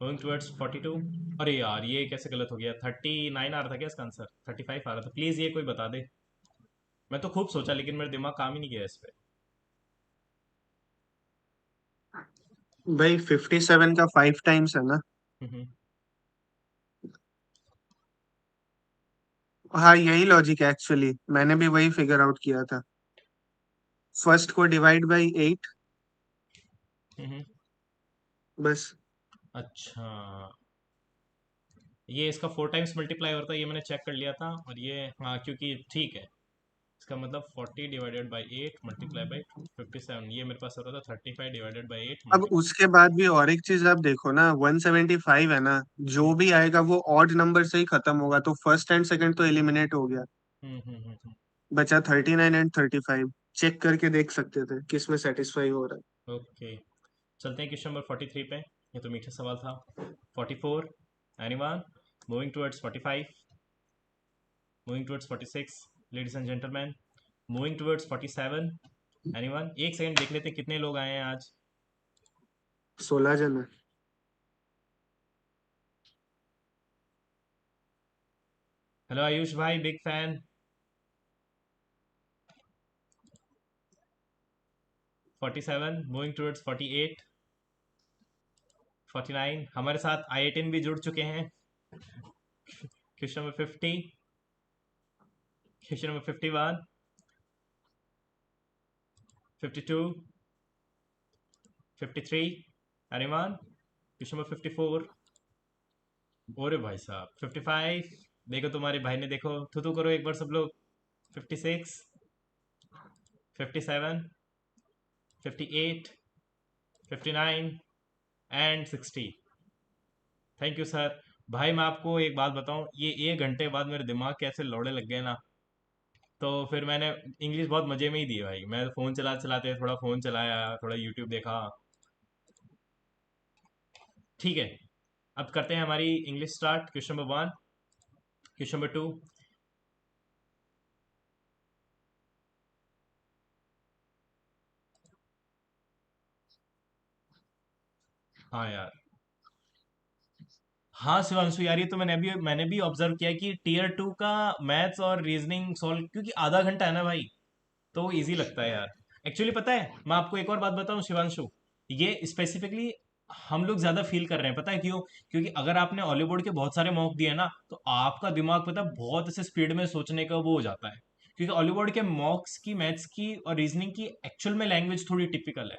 गोइंग टुवर्ड्स 42। अरे यार ये कैसे गलत हो गया, 39 आ रहा था क्या इसका आंसर, 35 आ रहा था, प्लीज ये कोई बता दे। मैं तो खूब सोचा लेकिन मेरा दिमाग काम ही नहीं किया इस पे। भाई 57 का 5 टाइम्स है ना? हम्म, हाँ, यही लॉजिक है एक्चुअली, मैंने भी वही फिगर आउट किया था। फर्स्ट को डिवाइड बाई 8, हम्म, बस। अच्छा, ये इसका 4 टाइम्स मल्टीप्लाई होता है, ये मैंने चेक कर लिया था, और ये हाँ क्योंकि ठीक है, इसका मतलब 40 डिवाइडेड बाई 8 मल्टीप्लाई बाई 57, ये मेरे पास हो रहा था 35 डिवाइडेड बाई 8 अब मल्टीप्लाई। उसके बाद भी और एक चीज आप देखो ना, 175 है ना, जो भी आएगा वो ऑड नंबर से ही खत्म होगा, तो फर्स्ट एंड सेकंड तो एलिमिनेट हो गया, बचा 39 एंड 35। चेक करके देख सकते थे किस में सेटिस्फाई हो रहा ओके, चलते हैं क्वेश्चन नंबर 43 पे। ये तो मीठा सवाल था। 44, anyone? Moving towards 45, moving towards 46, ladies and gentleman, moving towards 47, anyone? एक सेकंड देख लेते हैं कितने लोग आए हैं आज। है। 16 जन है। हेलो आयुष भाई, बिग फैन। 47, मूविंग टुवर्ड्स 48, 49, हमारे साथ आई भी जुड़ चुके हैं। Question number 50, question number 51, 52, 53, anyone? Question number 54, ओरे भाई साहब 55, देखो तुम्हारे भाई ने, देखो थू करो एक बार सब लोग। 56, 57, 58, 59 एंड 60। Thank you sir. भाई मैं आपको एक बात बताऊं, ये 1 घंटे बाद मेरे दिमाग कैसे लौड़े लग गए ना, तो फिर मैंने इंग्लिश बहुत मजे में ही दी भाई, मैं फ़ोन चला चलाते थोड़ा फ़ोन चलाया, थोड़ा यूट्यूब देखा। ठीक है, अब करते हैं हमारी English start. Question number 1, question number 2। हाँ यार, हाँ शिवांशु यार, ये तो मैंने भी ऑब्जर्व किया कि टीयर 2 का मैथ्स और रीजनिंग सॉल्व, क्योंकि आधा घंटा है ना भाई, तो वो इजी लगता है यार। एक्चुअली पता है, मैं आपको एक और बात बताऊं शिवांशु, ये स्पेसिफिकली हम लोग ज्यादा फील कर रहे हैं, पता है क्यों? क्योंकि अगर आपने ऑलीवुड के बहुत सारे मॉक दिए ना, तो आपका दिमाग पता है बहुत ऐसे स्पीड में सोचने का वो हो जाता है, क्योंकि ऑलीवुड के मॉक्स की, मैथ्स की और रीजनिंग की एक्चुअल में लैंग्वेज थोड़ी टिपिकल है।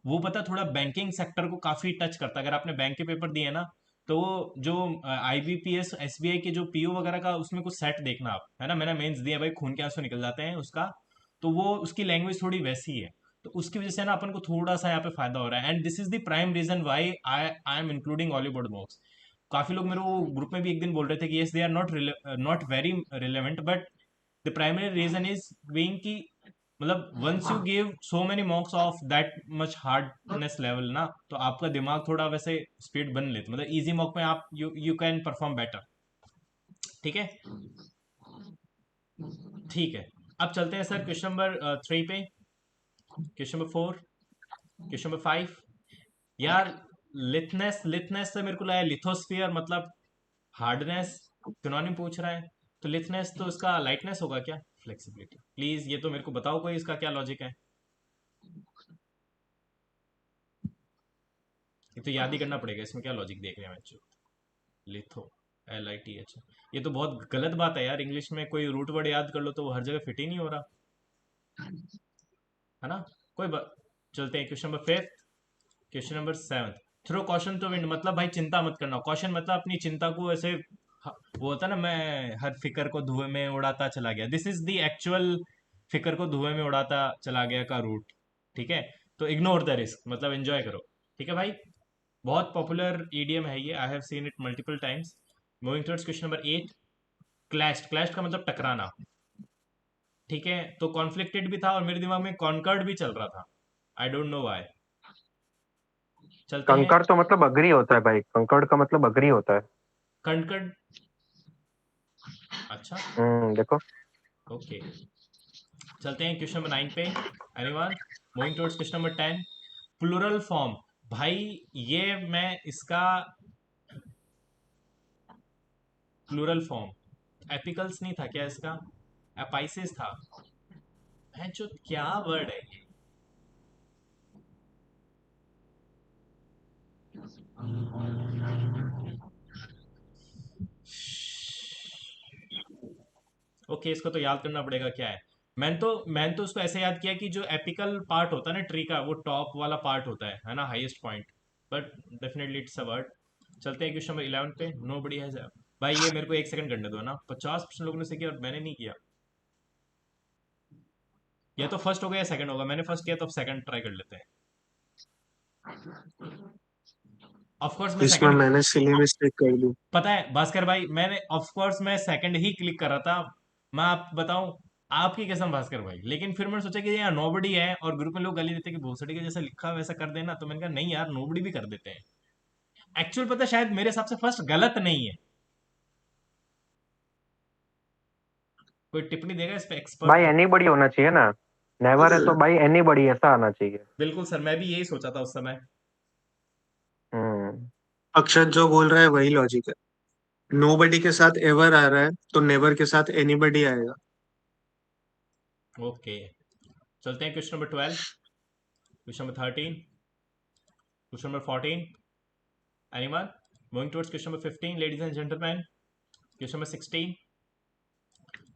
वो पता है, थोड़ा बैंकिंग सेक्टर को काफी टच करता है। अगर आपने बैंक के पेपर दिए ना, तो वो जो आईबीपीएस एसबीआई के जो पीओ वगैरह का, उसमें कुछ सेट देखना आप, है ना, मैंने मेंस दिया भाई, खून के आंसू निकल जाते हैं उसका। तो वो उसकी लैंग्वेज थोड़ी वैसी है, तो उसकी वजह से ना अपन को थोड़ा सा यहाँ पे फायदा हो रहा है, and this is the prime reason why I I am including Hollywood box. काफी लोग मेरे को ग्रुप में भी एक दिन बोल रहे थे कि yes they are not not very relevant, but the primary reason is being कि मतलब once you give so many marks of that much hardness level ना, तो आपका दिमाग थोड़ा वैसे स्पीड बन लेता, मतलब इजी मॉक में आप यू कैन परफॉर्म बेटर। ठीक है, ठीक है। अब चलते हैं सर क्वेश्चन नंबर 3 पे, क्वेश्चन नंबर 4, क्वेश्चन नंबर 5। यार लिथनेस, लिथनेस से मेरे को लगा लिथोस्फियर मतलब हार्डनेस, सिनोनिम पूछ रहा है, तो लिथनेस तो इसका लाइटनेस होगा क्या? फ्लेक्सिबिलिटी, प्लीज ये तो मेरे को बताओ कोई इसका क्या लॉजिक है। ये तो याद ही करना पड़ेगा, इसमें क्या लॉजिक देख रहे हैं बच्चों। लिथो, LITH, ये तो बहुत गलत बात है यार, इंग्लिश में कोई रूट वर्ड याद कर लो तो वो हर जगह फिट ही नहीं हो रहा है ना। कोई बात, चलते हैं question number 5, question number 7। Throw caution to wind मतलब भाई चिंता मत करना, कॉशन मतलब अपनी चिंता को ऐसे वो होता है ना, मैं हर फिकर को धुएं में उड़ाता चला गया, दिस इज द एक्चुअल फिकर को धुएं में उड़ाता चला गया का रूट। ठीक है, तो इग्नोर द रिस्क मतलब एंजॉय करो। ठीक है भाई, बहुत पॉपुलर ईडीएम है ये, I have seen it multiple times. Moving towards question number 8, clashed, clashed का मतलब टकराना। ठीक है, तो कॉन्फ्लिक्टेड भी था और मेरे दिमाग में कॉन्कर्ड भी चल रहा था, आई डोंट नो व्हाई। चलते हैं, कंकड़ तो मतलब अग्री होता है भाई, कंकड़ का मतलब अग्री होता है। कणकड, अच्छा, देखो। ओके। चलते हैं क्वेश्चन नंबर 9 पे, anyone? Moving towards question number 10, plural form. भाई ये मैं इसका प्लूरल फॉर्म, एपिकल्स नहीं था क्या इसका? एपाइसिस था है जो, क्या वर्ड है ये? ओके, इसको तो याद करना पड़ेगा क्या है। मैंने तो उसको ऐसे याद किया कि जो एपिकल पार्ट होता है ना ट्री का, वो टॉप वाला पार्ट होता है ना, highest point, but definitely it's a word. चलते हैं क्वेश्चन नंबर 11 पे, नो बडी हैज। भाई ये मेरे को एक सेकंड करने दो ना, 50% लोगों ने से किया और मैंने नहीं किया। या तो फर्स्ट होगा या सेकंड होगा, मैंने फर्स्ट किया तो अब सेकंड ट्राई कर लेते हैं। ऑफ कोर्स मैं इसमें सेकंड, मैंने सिली मिस्टेक कर दी। पता है भास्कर भाई, मैंने ऑफ कोर्स मैं सेकंड ही क्लिक कर रहा था। मैं आप बताऊं, आपकी कसम भास्कर भाई, लेकिन फिर मैंने सोचा कि यार नोबडी है और ग्रुप में लोग गाली देते हैं कि भोसड़ी के जैसा लिखा है वैसा कर देना, तो मैंने कहा नहीं यार नोबडी भी कर देते हैं। एक्चुअल पता है, शायद मेरे हिसाब से फर्स्ट गलत नहीं है। कोई टिप्पणी देगा इस पे, एक्सपर्ट भाई है। एनीबॉडी होना चाहिए ना, नेवर है तो भाई एनीबॉडी ऐसा आना चाहिए। बिल्कुल सर, मैं भी यही सोचा था उस समय। हम्म अक्षत जो बोल रहा है वही लॉजिक है। नोबडी के साथ एवर आ रहा है तो नेवर के साथ एनीबडी आएगा। ओके, चलते हैं question number 12, question number 13, question number 14, anyone? Moving towards question number 15, ladies and gentleman, question number 16,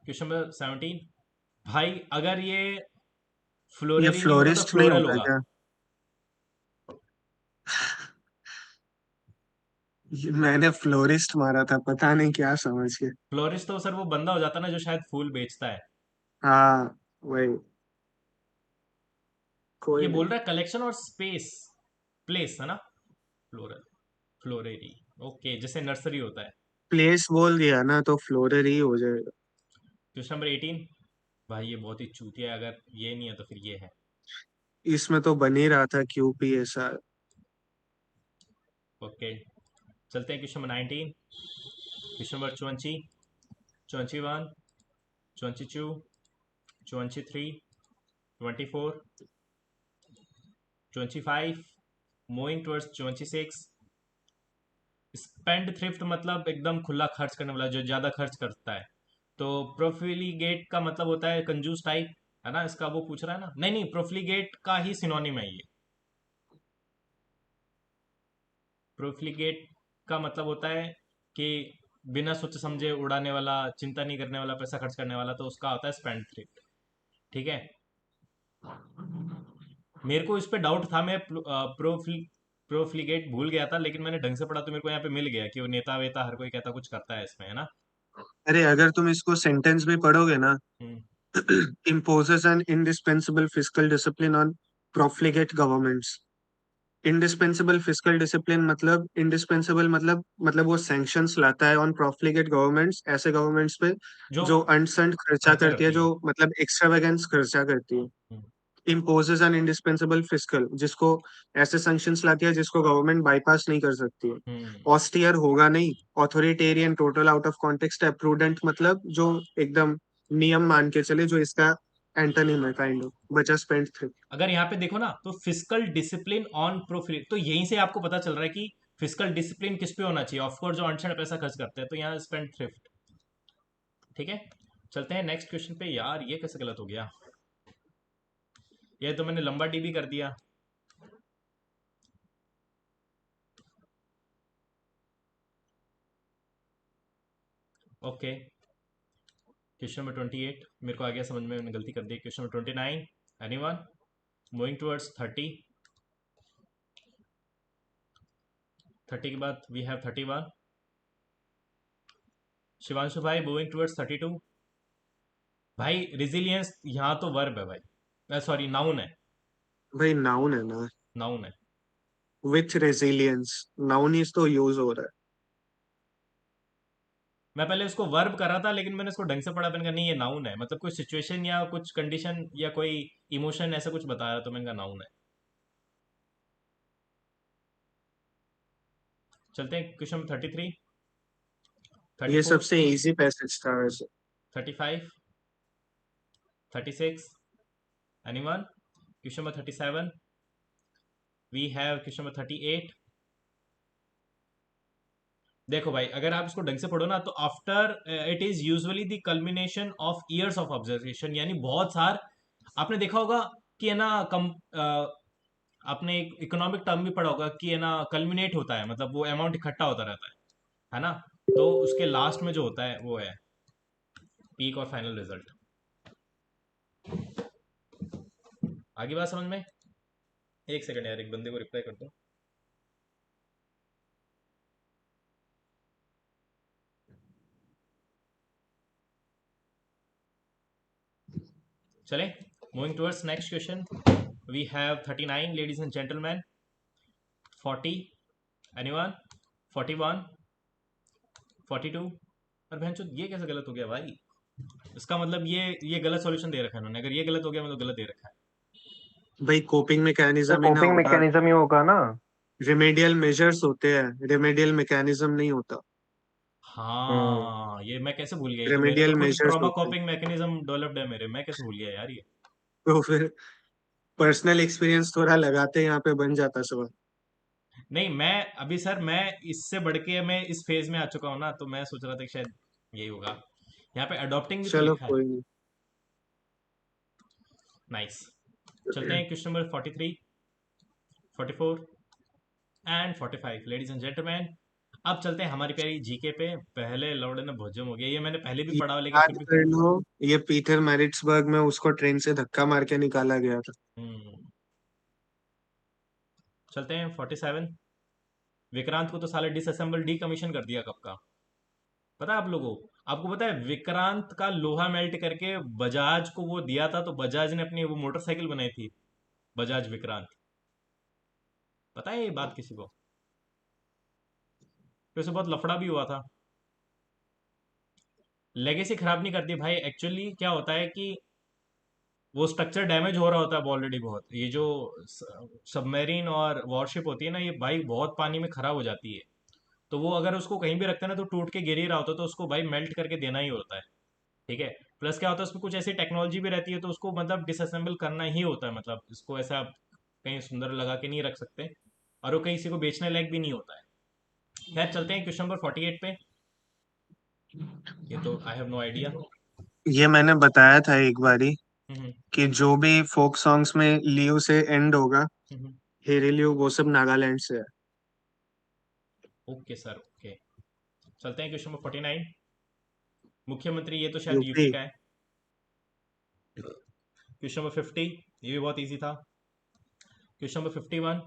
question number 17। भाई अगर ये ये फ्लोररी नहीं होगा तो फ्लोरिस्ट नहीं फ्लोरल होता होगा। क्या? मैंने फ्लोरिस्ट मारा था, पता नहीं क्या समझ के। फ्लोरिस्ट तो सर वो बंदा हो जाता है ना जो शायद फूल बेचता है। हाँ वही। ये कोई बोल नहीं। रहा है कलेक्शन और स्पेस, प्लेस है ना, फ्लोरल, फ्लोरेरी, ओके, जैसे नर्सरी होता है। प्लेस बोल दिया ना तो फ्लोरर ही हो जाएगा। Question number 18। भाई ये बहुत ही चूतिया है, अगर ये नहीं है तो फिर ये है। इसमें तो बन ही रहा था QPSR। ओके, चलते हैं question number 19, question number 20, 21, 22, 23, 24, 25, moving towards 26। Spend thrift मतलब एकदम खुला खर्च करने वाला, जो ज्यादा खर्च करता है। तो प्रोफिलीगेट का मतलब होता है कंजूस टाइप, है ना, इसका वो पूछ रहा है ना, नहीं नहीं, प्रोफिलीगेट का ही सिनोनिम है ये। प्रोफिलीगेट का मतलब होता है कि बिना सोचे समझे उड़ाने वाला, चिंता नहीं करने वाला, पैसा खर्च करने वाला, तो उसका होता है स्पेंड थ्रिफ्ट। ठीक है, मेरे को इस पे डाउट था, मैं प्रोफ्लिगेट भूल गया था, लेकिन मैंने ढंग से पढ़ा तो मेरे को यहाँ पे मिल गया कि वो नेता वेता हर कोई कहता कुछ करता है इसमें, है ना। अरे अगर तुम इसको सेंटेंस में पढ़ोगे ना, हम्म, imposes an indispensable fiscal discipline on profligate governments। Indispensable fiscal discipline मतलब इंडिस्पेंसिबल मतलब वो सैंक्शंस लाता है ऑन प्रॉफिलिगेट गवर्नमेंट्स, ऐसे गवर्नमेंट्स पे जो जो अनसंट खर्चा खर्चा करती है, करती जो है। मतलब एक्स्ट्रावेगेंस खर्चा करती है। हम्म। इम्पोजेस एन इंडिस्पेंसिबल फिस्कल, जिसको ऐसे सैंक्शंस लाती है जिसको गवर्नमेंट बाईपास नहीं कर सकती है। हम्म। ऑस्टियर होगा नहीं, authoritarian, total out of context है। प्रूडेंट मतलब जो एकदम नियम मान के चले, जो इसका एंटोनिम है काइंड ऑफ, बचा स्पेंड थ्रिफ्ट। अगर यहाँ पे देखो ना तो फिजिकल डिसिप्लिन ऑन प्रोफिट, तो यहीं से आपको पता चल रहा है कि फिजिकल डिसिप्लिन किस पे होना चाहिए। ऑफकोर्स जो अनशन पैसा खर्च करते हैं, तो यहाँ स्पेंड थ्रिफ्ट। ठीक है, चलते हैं नेक्स्ट क्वेश्चन पे। यार ये कैसे गलत हो गया, ये तो मैंने लंबा डी भी कर दिया। ओके, क्वेश्चन नंबर 28 मेरे को आ गया समझ में, मैंने गलती कर दी। Question number 29, anyone moving towards 30। 30 के बाद वी हैव 31। शिवांशु भाई मूविंग टुवर्ड्स 32। भाई रिजिलियंस यहाँ तो वर्ब है भाई, सॉरी नाउन है। भाई नाउन है ना, नाउन है। विथ रेजिलियंस, नाउन ही तो यूज हो रहा है। मैं पहले उसको वर्ब कर रहा था, लेकिन मैंने उसको ढंग से पढ़ा, मैंने कहा नहीं ये नाउन है, मतलब कोई सिचुएशन या कुछ कंडीशन या कोई इमोशन ऐसा कुछ बताया, तो मैंने कहा नाउन है। चलते हैं क्वेश्चन 33, ये 34, सबसे इजी पैसेज था वैसे। 35, 36, anyone. Question number 37, we have question number 38। देखो भाई, अगर आप इसको ढंग से पढ़ो ना, तो after it is usually the culmination of years of observation, यानी बहुत सार, आपने देखा होगा कि है ना, कम आपने एक इकोनॉमिक टर्म भी पढ़ा होगा कि है ना, कल्मिनेट होता है, मतलब वो अमाउंट इकट्ठा होता रहता है ना। तो उसके लास्ट में जो होता है वो है पीक और फाइनल रिजल्ट। आगे बात समझ में? एक सेकंड यार, एक बंदे को रिप्लाई कर दो। चले, moving towards next question. We have 39 ladies and gentleman. 40, anyone. 41, 42। और बहन ये कैसे गलत हो गया भाई? इसका मतलब ये गलत सॉल्यूशन दे रखा है इन्होंने। अगर ये गलत हो गया, मतलब गलत दे रखा है। भाई कोपिंग तो मैकेनिज्म ही ना कोपिंग होता, मैकेनिज्म ही होगा ना। रिमेडियल मेजर्स होते हैं, रिमेडियल मैकेनिज्म नहीं होता। हम्म। हाँ, ये मैं कैसे भूल गया, ये तो मेरे तो रिमेडियल खुद मेजर्स ट्रॉमा होते हैं। कॉपिंग मैकेनिज्म डेवलप्ड है मेरे, मैं कैसे भूल गया यार ये। तो फिर पर्सनल एक्सपीरियंस थोड़ा लगाते यहाँ पे बन जाता सब। नहीं, मैं अभी सर, मैं इससे बढ़ के मैं इस फेज में आ चुका हूँ ना, तो मैं सोच रहा था कि शायद यही होगा। यहाँ पे अडॉप्टिंग भी तो चलो लिखा है। कोई नहीं। नाइस। चलते हैं question number 43, 44 and 45 ladies and gentleman. अब चलते हैं हमारी प्यारी जीके पे। पहले लौड़े ने भोजम हो गया, ये मैंने पहले भी ये पढ़ा, लेकिन याद फिर भी। कर लो, ये पीटर मैरिट्सबर्ग में उसको ट्रेन से धक्का मार के निकाला गया था। हम्म। चलते हैं 47। विक्रांत को तो साले डिसअसेंबल डीकमीशन कर दिया कब का, पता है आप लोगों को? आपको पता है विक्रांत का लोहा मेल्ट करके बजाज को वो दिया था, तो बजाज ने अपनी वो मोटरसाइकिल बनाई थी, बजाज विक्रांत। पता है ये बात किसी को? फिर उससे बहुत लफड़ा भी हुआ था। लेगेसी खराब नहीं करती भाई, एक्चुअली क्या होता है कि वो स्ट्रक्चर डैमेज हो रहा होता है ऑलरेडी बहुत। ये जो सबमरीन और वॉरशिप होती है ना, ये भाई बहुत पानी में खराब हो जाती है। तो वो अगर उसको कहीं भी रखते हैं ना, तो टूट के गिर ही रहा होता है, तो उसको भाई मेल्ट करके देना ही होता है। ठीक है। प्लस क्या होता है, उसमें कुछ ऐसी टेक्नोलॉजी भी रहती है, तो उसको मतलब डिसअसेंबल करना ही होता है, मतलब इसको ऐसा आप कहीं सुंदर लगा के नहीं रख सकते, और वो कहीं किसी को बेचने लायक भी नहीं होता है। खैर, चलते हैं क्वेश्चन नंबर 48 पे। ये तो आई हैव नो आइडिया। ये मैंने बताया था एक बारी हम्म। कि जो भी फोक सॉन्ग्स में लियो से एंड होगा, हम्म। हेरे लियो, वो सब नागालैंड से है। Okay sir, okay. चलते हैं क्वेश्चन नंबर 49। मुख्यमंत्री, ये तो शायद यूपी यूपी। का है। क्वेश्चन नंबर 50, ये भी बहुत इजी था। क्वेश्चन नंबर 51,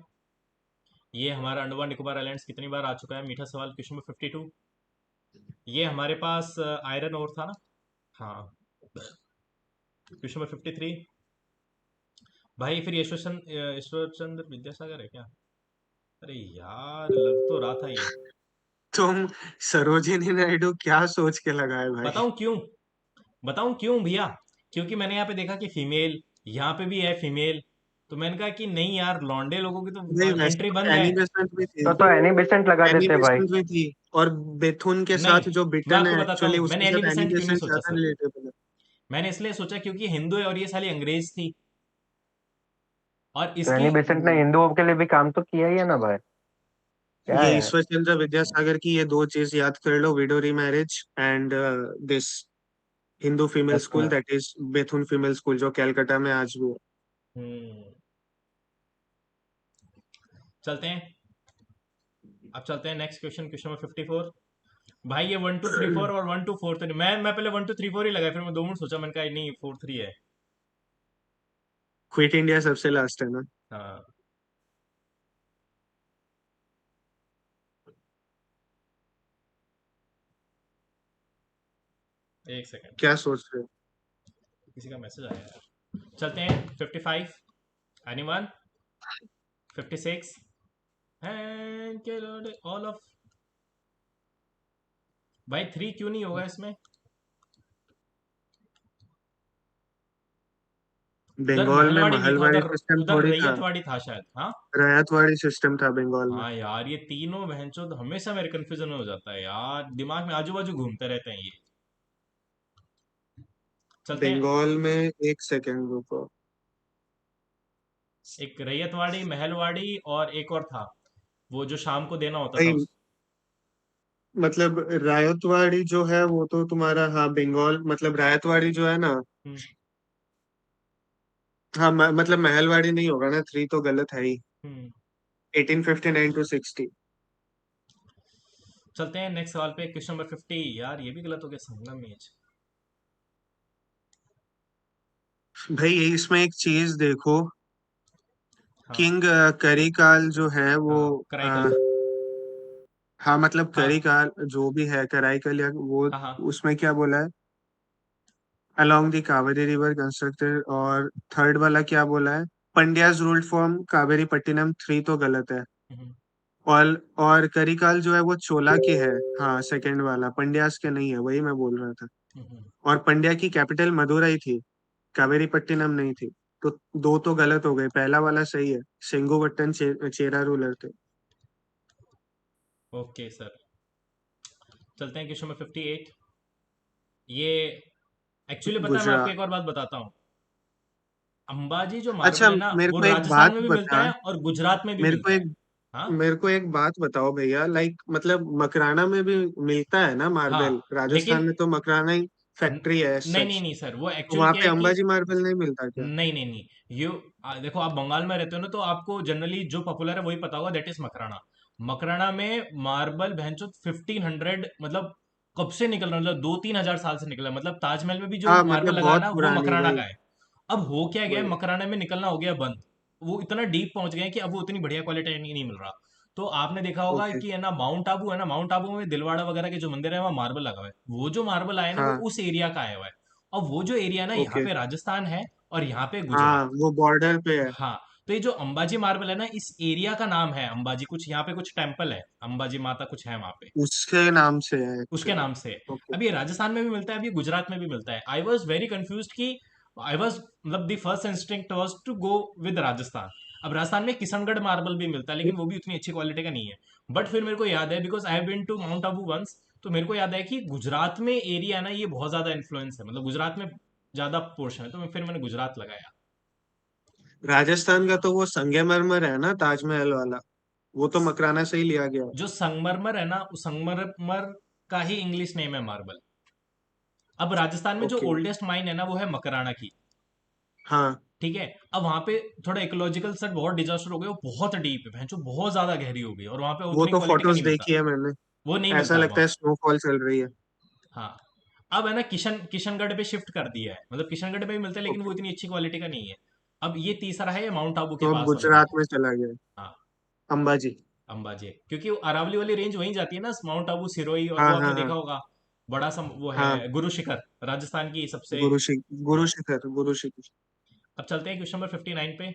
ये हमारा अंडमान निकोबार आइलैंड्स कितनी बार आ चुका है, मीठा सवाल। क्वेश्चन नंबर 52, ये हमारे पास आयरन और था ना। हाँ। क्वेश्चन नंबर 53, भाई फिर ईश्वर चंद्र विद्यासागर है क्या? अरे यार, लग तो रहा था ये। तुम सरोजिनी नायडू क्या सोच के लगाए भाई? बताऊं क्यों? बताऊं क्यों भैया? क्योंकि मैंने यहाँ पे देखा कि फीमेल, यहाँ पे भी है फीमेल, तो मैंने कहा कि नहीं यार, लौंडे लोगों की भाई तो वैसे एंट्री तो बंद है। एनी बेसेंट भी थी। तो एनी बेसेंट लगा एनी देते भाई। बेसेंट भी थी। और बेथुन के नहीं, साथ जो मैं बिटन आपको है बताता एक्चुअली हूँ उसके मैंने एनी साथ एनी बेसेंट क्यों नहीं बेसेंट सोचा ज्यादा सर। रिलेटेबल है। मैंने इसलिए सोचा क्योंकि हिंदू है और ये साली अंग्रेज थी, और तो इसकी। एनी बेसेंट ने हिंदुओं के लिए भी काम तो किया ही है ना भाई, क्या ये है यार। ईश्वर चंद्र विद्यासागर की ये दो चीज याद कर लो, widow remarriage and this Hindu female school, अच्छा। That is Bethune female school, जो कैलकाटा में आज भी है। हम्म। चलते हैं, अब चलते हैं नेक्स्ट क्वेश्चन, क्वेश्चन नंबर 54। भाई ये 1 2 3 4 और 1 2 4 तो नहीं, मैं पहले 1 2 3 4 ही लगाया, फिर मैं 2 मिनट सोचा, मैंने कहा नहीं 4 3 है। क्विट इंडिया सबसे लास्ट है ना? हाँ। एक सेकंड, क्या सोच रहे हो? किसी का मैसेज आया है। चलते हैं 55, एनीवन, 56, एंड ऑल ऑफ। भाई 3 क्यों नहीं होगा इसमें? उधर बंगाल में महलवाड़ी नहीं था, महलवाड़ी उधर सिस्टम उधर थोड़ी था, रैयतवाड़ी था शायद, हाँ। रैयतवाड़ी सिस्टम था बंगाल में। हाँ यार, ये तीनों बहनचोद हमेशा मेरे कंफ्यूजन में हो जाता है यार, दिमाग में आजू बाजू घूमते रहते हैं ये। चलते हैं। बंगाल में एक सेकेंड रुको। एक रैयतवाड़ी, महलवाड़ी और एक और था, वो जो शाम को देना होता था भाई उस। मतलब रायतवाड़ी जो है वो तो तुम्हारा, हाँ बंगाल मतलब रायतवाड़ी जो है ना। हम्म। हाँ मतलब महलवाड़ी नहीं होगा ना, थ्री तो गलत है ही। हम्म। 1859 to 60। चलते हैं नेक्स्ट सवाल पे, क्वेश्चन नंबर 50। यार ये भी गलत हो गया, संगम एज। भाई इसमें एक चीज देखो, हाँ। किंग करिकाल जो है वो हाँ, अ, कराईकल। हाँ मतलब हाँ। करिकाल जो भी है, कराईकल या वो, हाँ। हाँ। उसमें क्या बोला है? Along the Kaveri river constructed. और थर्ड वाला क्या बोला है? Pandyas ruled from Kaveripattinam, three तो गलत है। हम्म। और करिकाल जो है वो चोला के है। हाँ सेकंड वाला पंड्यास के नहीं है, वही मैं बोल रहा था। हम्म। और पंड्या की कैपिटल मदुरई थी, कावेरी पट्टिनम नहीं थी। तो दो तो गलत हो गए, पहला वाला सही है। सेंगुवट्टन चेरा रूलर थे। Okay sir. चलते हैं क्वेश्चन नंबर 58। ये एक्चुअली पता है, मैं आपको गुजरात। एक और बात बताता हूँ। अंबाजी जो अच्छा मार्बल है ना, मेरे वो को एक राजस्थान बात में भी मिलता बता। है और गुजरात में भी मेरे को मिलता है। एक हाँ। मेरे को एक बात बताओ भैया, लाइक मतलब मकराना में भी मिलता है ना हाँ, मार्बल? लेकिन राजस्थान में तो मकराना ही न- फैक्ट्री है नहीं सच। नहीं नहीं सर, वो तो एक्चुअल वहां क्या पे है कि, अंबाजी मार्बल नहीं मिलता क्या? नहीं नहीं नहीं, यू देखो, आप बंगाल में रहते हो ना, तो आपको जनरली जो पॉपुलर है वही पता होगा, दैट इज मकराना। मकराना में मार्बल भैंचो 1500, मतलब कब से निकल रहा है, मतलब 2 3 हजार साल से निकला है। मतलब ताजमहल में भी जो हाँ मार्बल मतलब लगा है बहुत ना, वो पुरानी, मकराना वही का है। अब हो क्या गया है, वही। मकराना में निकलना हो गया बंद। वो इतना डीप पहुंच गए हैं कि अब वो उतनी बढ़िया क्वालिटी नहीं मिल रहा। तो आपने देखा होगा ओके। कि है ना, माउंट आबू है ना, माउंट आबू में दिलवाड़ा वगैरह के जो मंदिर है, वहाँ मार्बल लगा हुआ है। वो जो मार्बल आया है ना, वो हाँ उस एरिया का आया हुआ है। और वो जो एरिया ना, यहाँ ओके। पे राजस्थान है और यहाँ पे हाँ गुजरात। वो बॉर्डर पे है। हाँ। तो ये जो अंबाजी मार्बल है ना, इस एरिया का नाम है अंबाजी, कुछ यहाँ पे कुछ टेम्पल है, अंबाजी माता कुछ है वहां पे, उसके नाम से है उसके एक्चुअली। नाम से। ओके। अब ये राजस्थान में भी मिलता है, अब ये गुजरात में भी मिलता है। आई वॉज वेरी कंफ्यूज कि, आई वॉज मतलब the first instinct was to go with Rajasthan. अब राजस्थान में किशनगढ़ मार्बल भी मिलता है, लेकिन वो भी उतनी अच्छी क्वालिटी का नहीं है। बट फिर मेरे को याद है, because I have been to mount Abu once, तो मेरे को याद है कि गुजरात में एरिया है ना, ये बहुत ज्यादा इन्फ्लुएंस है, मतलब गुजरात में ज्यादा पोर्शन है, तो फिर मैंने गुजरात लगाया। राजस्थान का तो वो संगमरमर है ना ताजमहल वाला, वो तो मकराना से ही लिया गया है। जो संगमरमर है ना, उस संगमरमर का ही इंग्लिश नेम है मार्बल। अब राजस्थान में जो ओके। ओल्डेस्ट माइन है ना, वो है मकराना की। हाँ ठीक है। अब वहां पे थोड़ा इकोलॉजिकल सेट बहुत डिजास्टर हो गया, वो बहुत डीप है भैंचो, बहुत ज्यादा गहरी हो गई, और वहां पे वो उतनी तो क्वालिटी का फोटोज नहीं मिलता। देखी है मैंने। वो नहीं ऐसा मिलता अब लगता वहां है पे। स्नोफॉल चल रही है। हाँ। अब है ना, किशनगढ़ पे शिफ्ट कर दिया है, मतलब किशनगढ़ पे भी मिलता है, लेकिन वो ओके। इतनी अच्छी क्वालिटी का नहीं है। अब ये तीसरा है, ये माउंट आबू के तो अब पास वाला जो गुजरात है। में चला गया। हाँ। अंबाजी। अंबाजी, क्योंकि वो अरावली वाली रेंज वहीं जाती है ना, माउंट आबू, सिरोही, और वो हाँ हाँ आपने हाँ देखा होगा। बड़ा सा वो है, हाँ। गुरु शिखर, राजस्थान की सबसे। गुरु शिख गुरु हाँ। शिखर गुरु शिखर। अब चलते हैं क्वेश्चन नंबर 59 पे।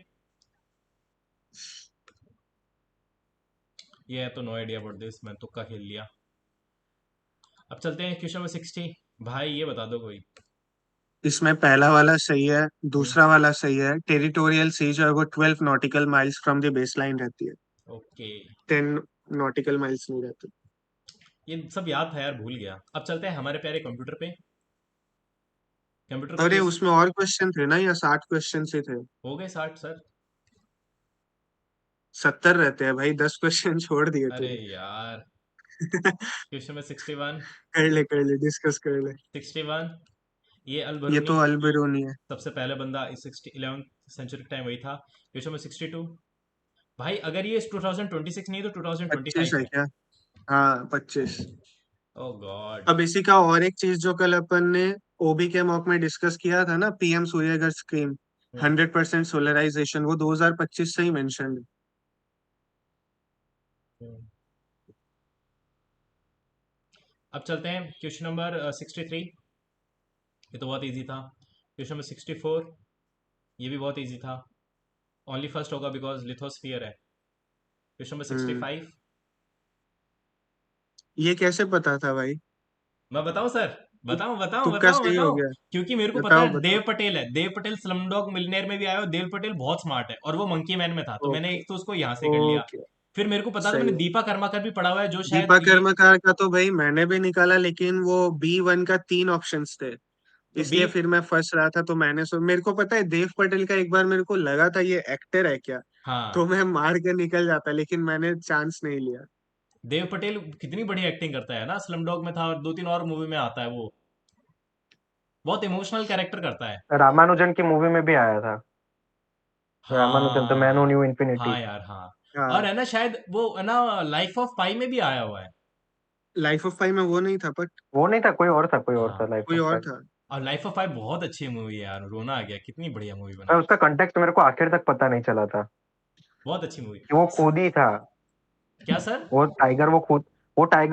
ये है तो नो आइडिया अबाउट दिस, मैं तुक्का खेल लिया। अब चलते हैं क्वेश्चन नंबर 60। भाई ये बता दो कोई। इसमें पहला वाला सही है, हम्म। दूसरा वाला सही है। टेरिटोरियल सी जो है वो 12 nautical miles from the base line रहती है, ओके। 10 नॉटिकल माइल्स नहीं रहती। ये सब याद था यार, भूल गया। अब चलते हैं हमारे प्यारे कंप्यूटर पे। कंप्यूटर को अरे जिस उसमें और क्वेश्चन थे ना, या 60 क्वेश्चन से थे? हो गए 60 सर। 70 रहते हैं भाई, 10 क्वेश्चन छोड़ दिए अरे तूने। यार। क्वेश्चन में 61। कर ले डिस्कस कर ले। 61। ये अल ये बरूनी तो अलबेरोनी है। सबसे पहले बंदा इस 11th सेंचुरी के टाइम वही था। क्वेश्चन में 62। भाई अगर ये 2026 नहीं तो 25 2025 है है। क्या? हाँ 25। ओ गॉड। अब इसी का और एक चीज जो कल अपन ने ओबी के मॉक में डिस्कस किया था ना, पीएम सूर्यगर स्कीम, 100% सोलराइजेशन, वो 2025 से ही मेंशन है। अब चलते हैं क्वेश्चन नंबर 63। ये तो बहुत इजी था। Question number 64। ये भी बहुत इजी था। ओनली फर्स्ट होगा बिकॉज लिथोस्फियर है। क्वेश्चन नंबर हम्म 65। ये कैसे पता था भाई? मैं बताऊं सर? बताऊं बताऊं तुक्का बताऊं सही हो बताऊं। गया। क्योंकि मेरे को पता बताओ है बताओ। देव पटेल है, देव पटेल स्लमडॉग मिलियनेयर में भी आया, और देव पटेल बहुत स्मार्ट है और वो मंकी मैन में था, तो मैंने ओके एक तो उसको यहाँ से कर लिया। ओके। फिर मेरे को पता था, सही मैंने है। दीपा कर्माकर भी पढ़ा हुआ है जो शायद दीपा ये। कर्मकार का तो भाई मैंने भी निकाला, लेकिन वो B1 का 3 ऑप्शंस थे, तो बी। इसलिए फिर मैं फंस रहा था। तो मेरे को पता है देव पटेल का एक बार मेरे को लगा था ये एक्टर है क्या, हाँ। तो मैं मार के निकल जाता, लेकिन मैंने चांस नहीं लिया। देव पटेल कितनी बढ़िया एक्टिंग करता है ना, स्लमडॉग में था और दो तीन और मूवी में आता है वो। बहुत इमोशनल कैरेक्टर करता है। रामानुजन की मूवी में भी आया था। रामानुजन द मैन हू हाँ। New infinity. हाँ यार हाँ। और हाँ, है ना शायद वो है ना, लाइफ ऑफ पाई में भी आया हुआ है। लाइफ ऑफ पाई में वो नहीं था, बट वो नहीं था, कोई और था, कोई और हाँ। था लाइफ कोई ऑफ और पाई। था। और लाइफ ऑफ पाई बहुत अच्छी मूवी है यार, रोना आ गया, कितनी बढ़िया मूवी पर बनाई। उसका कंटेक्स्ट मेरे को आखिर तक पता नहीं चला था बहुत अच्छी मूवी। कि वो खुद ही था। क्या सर? वो टाइगर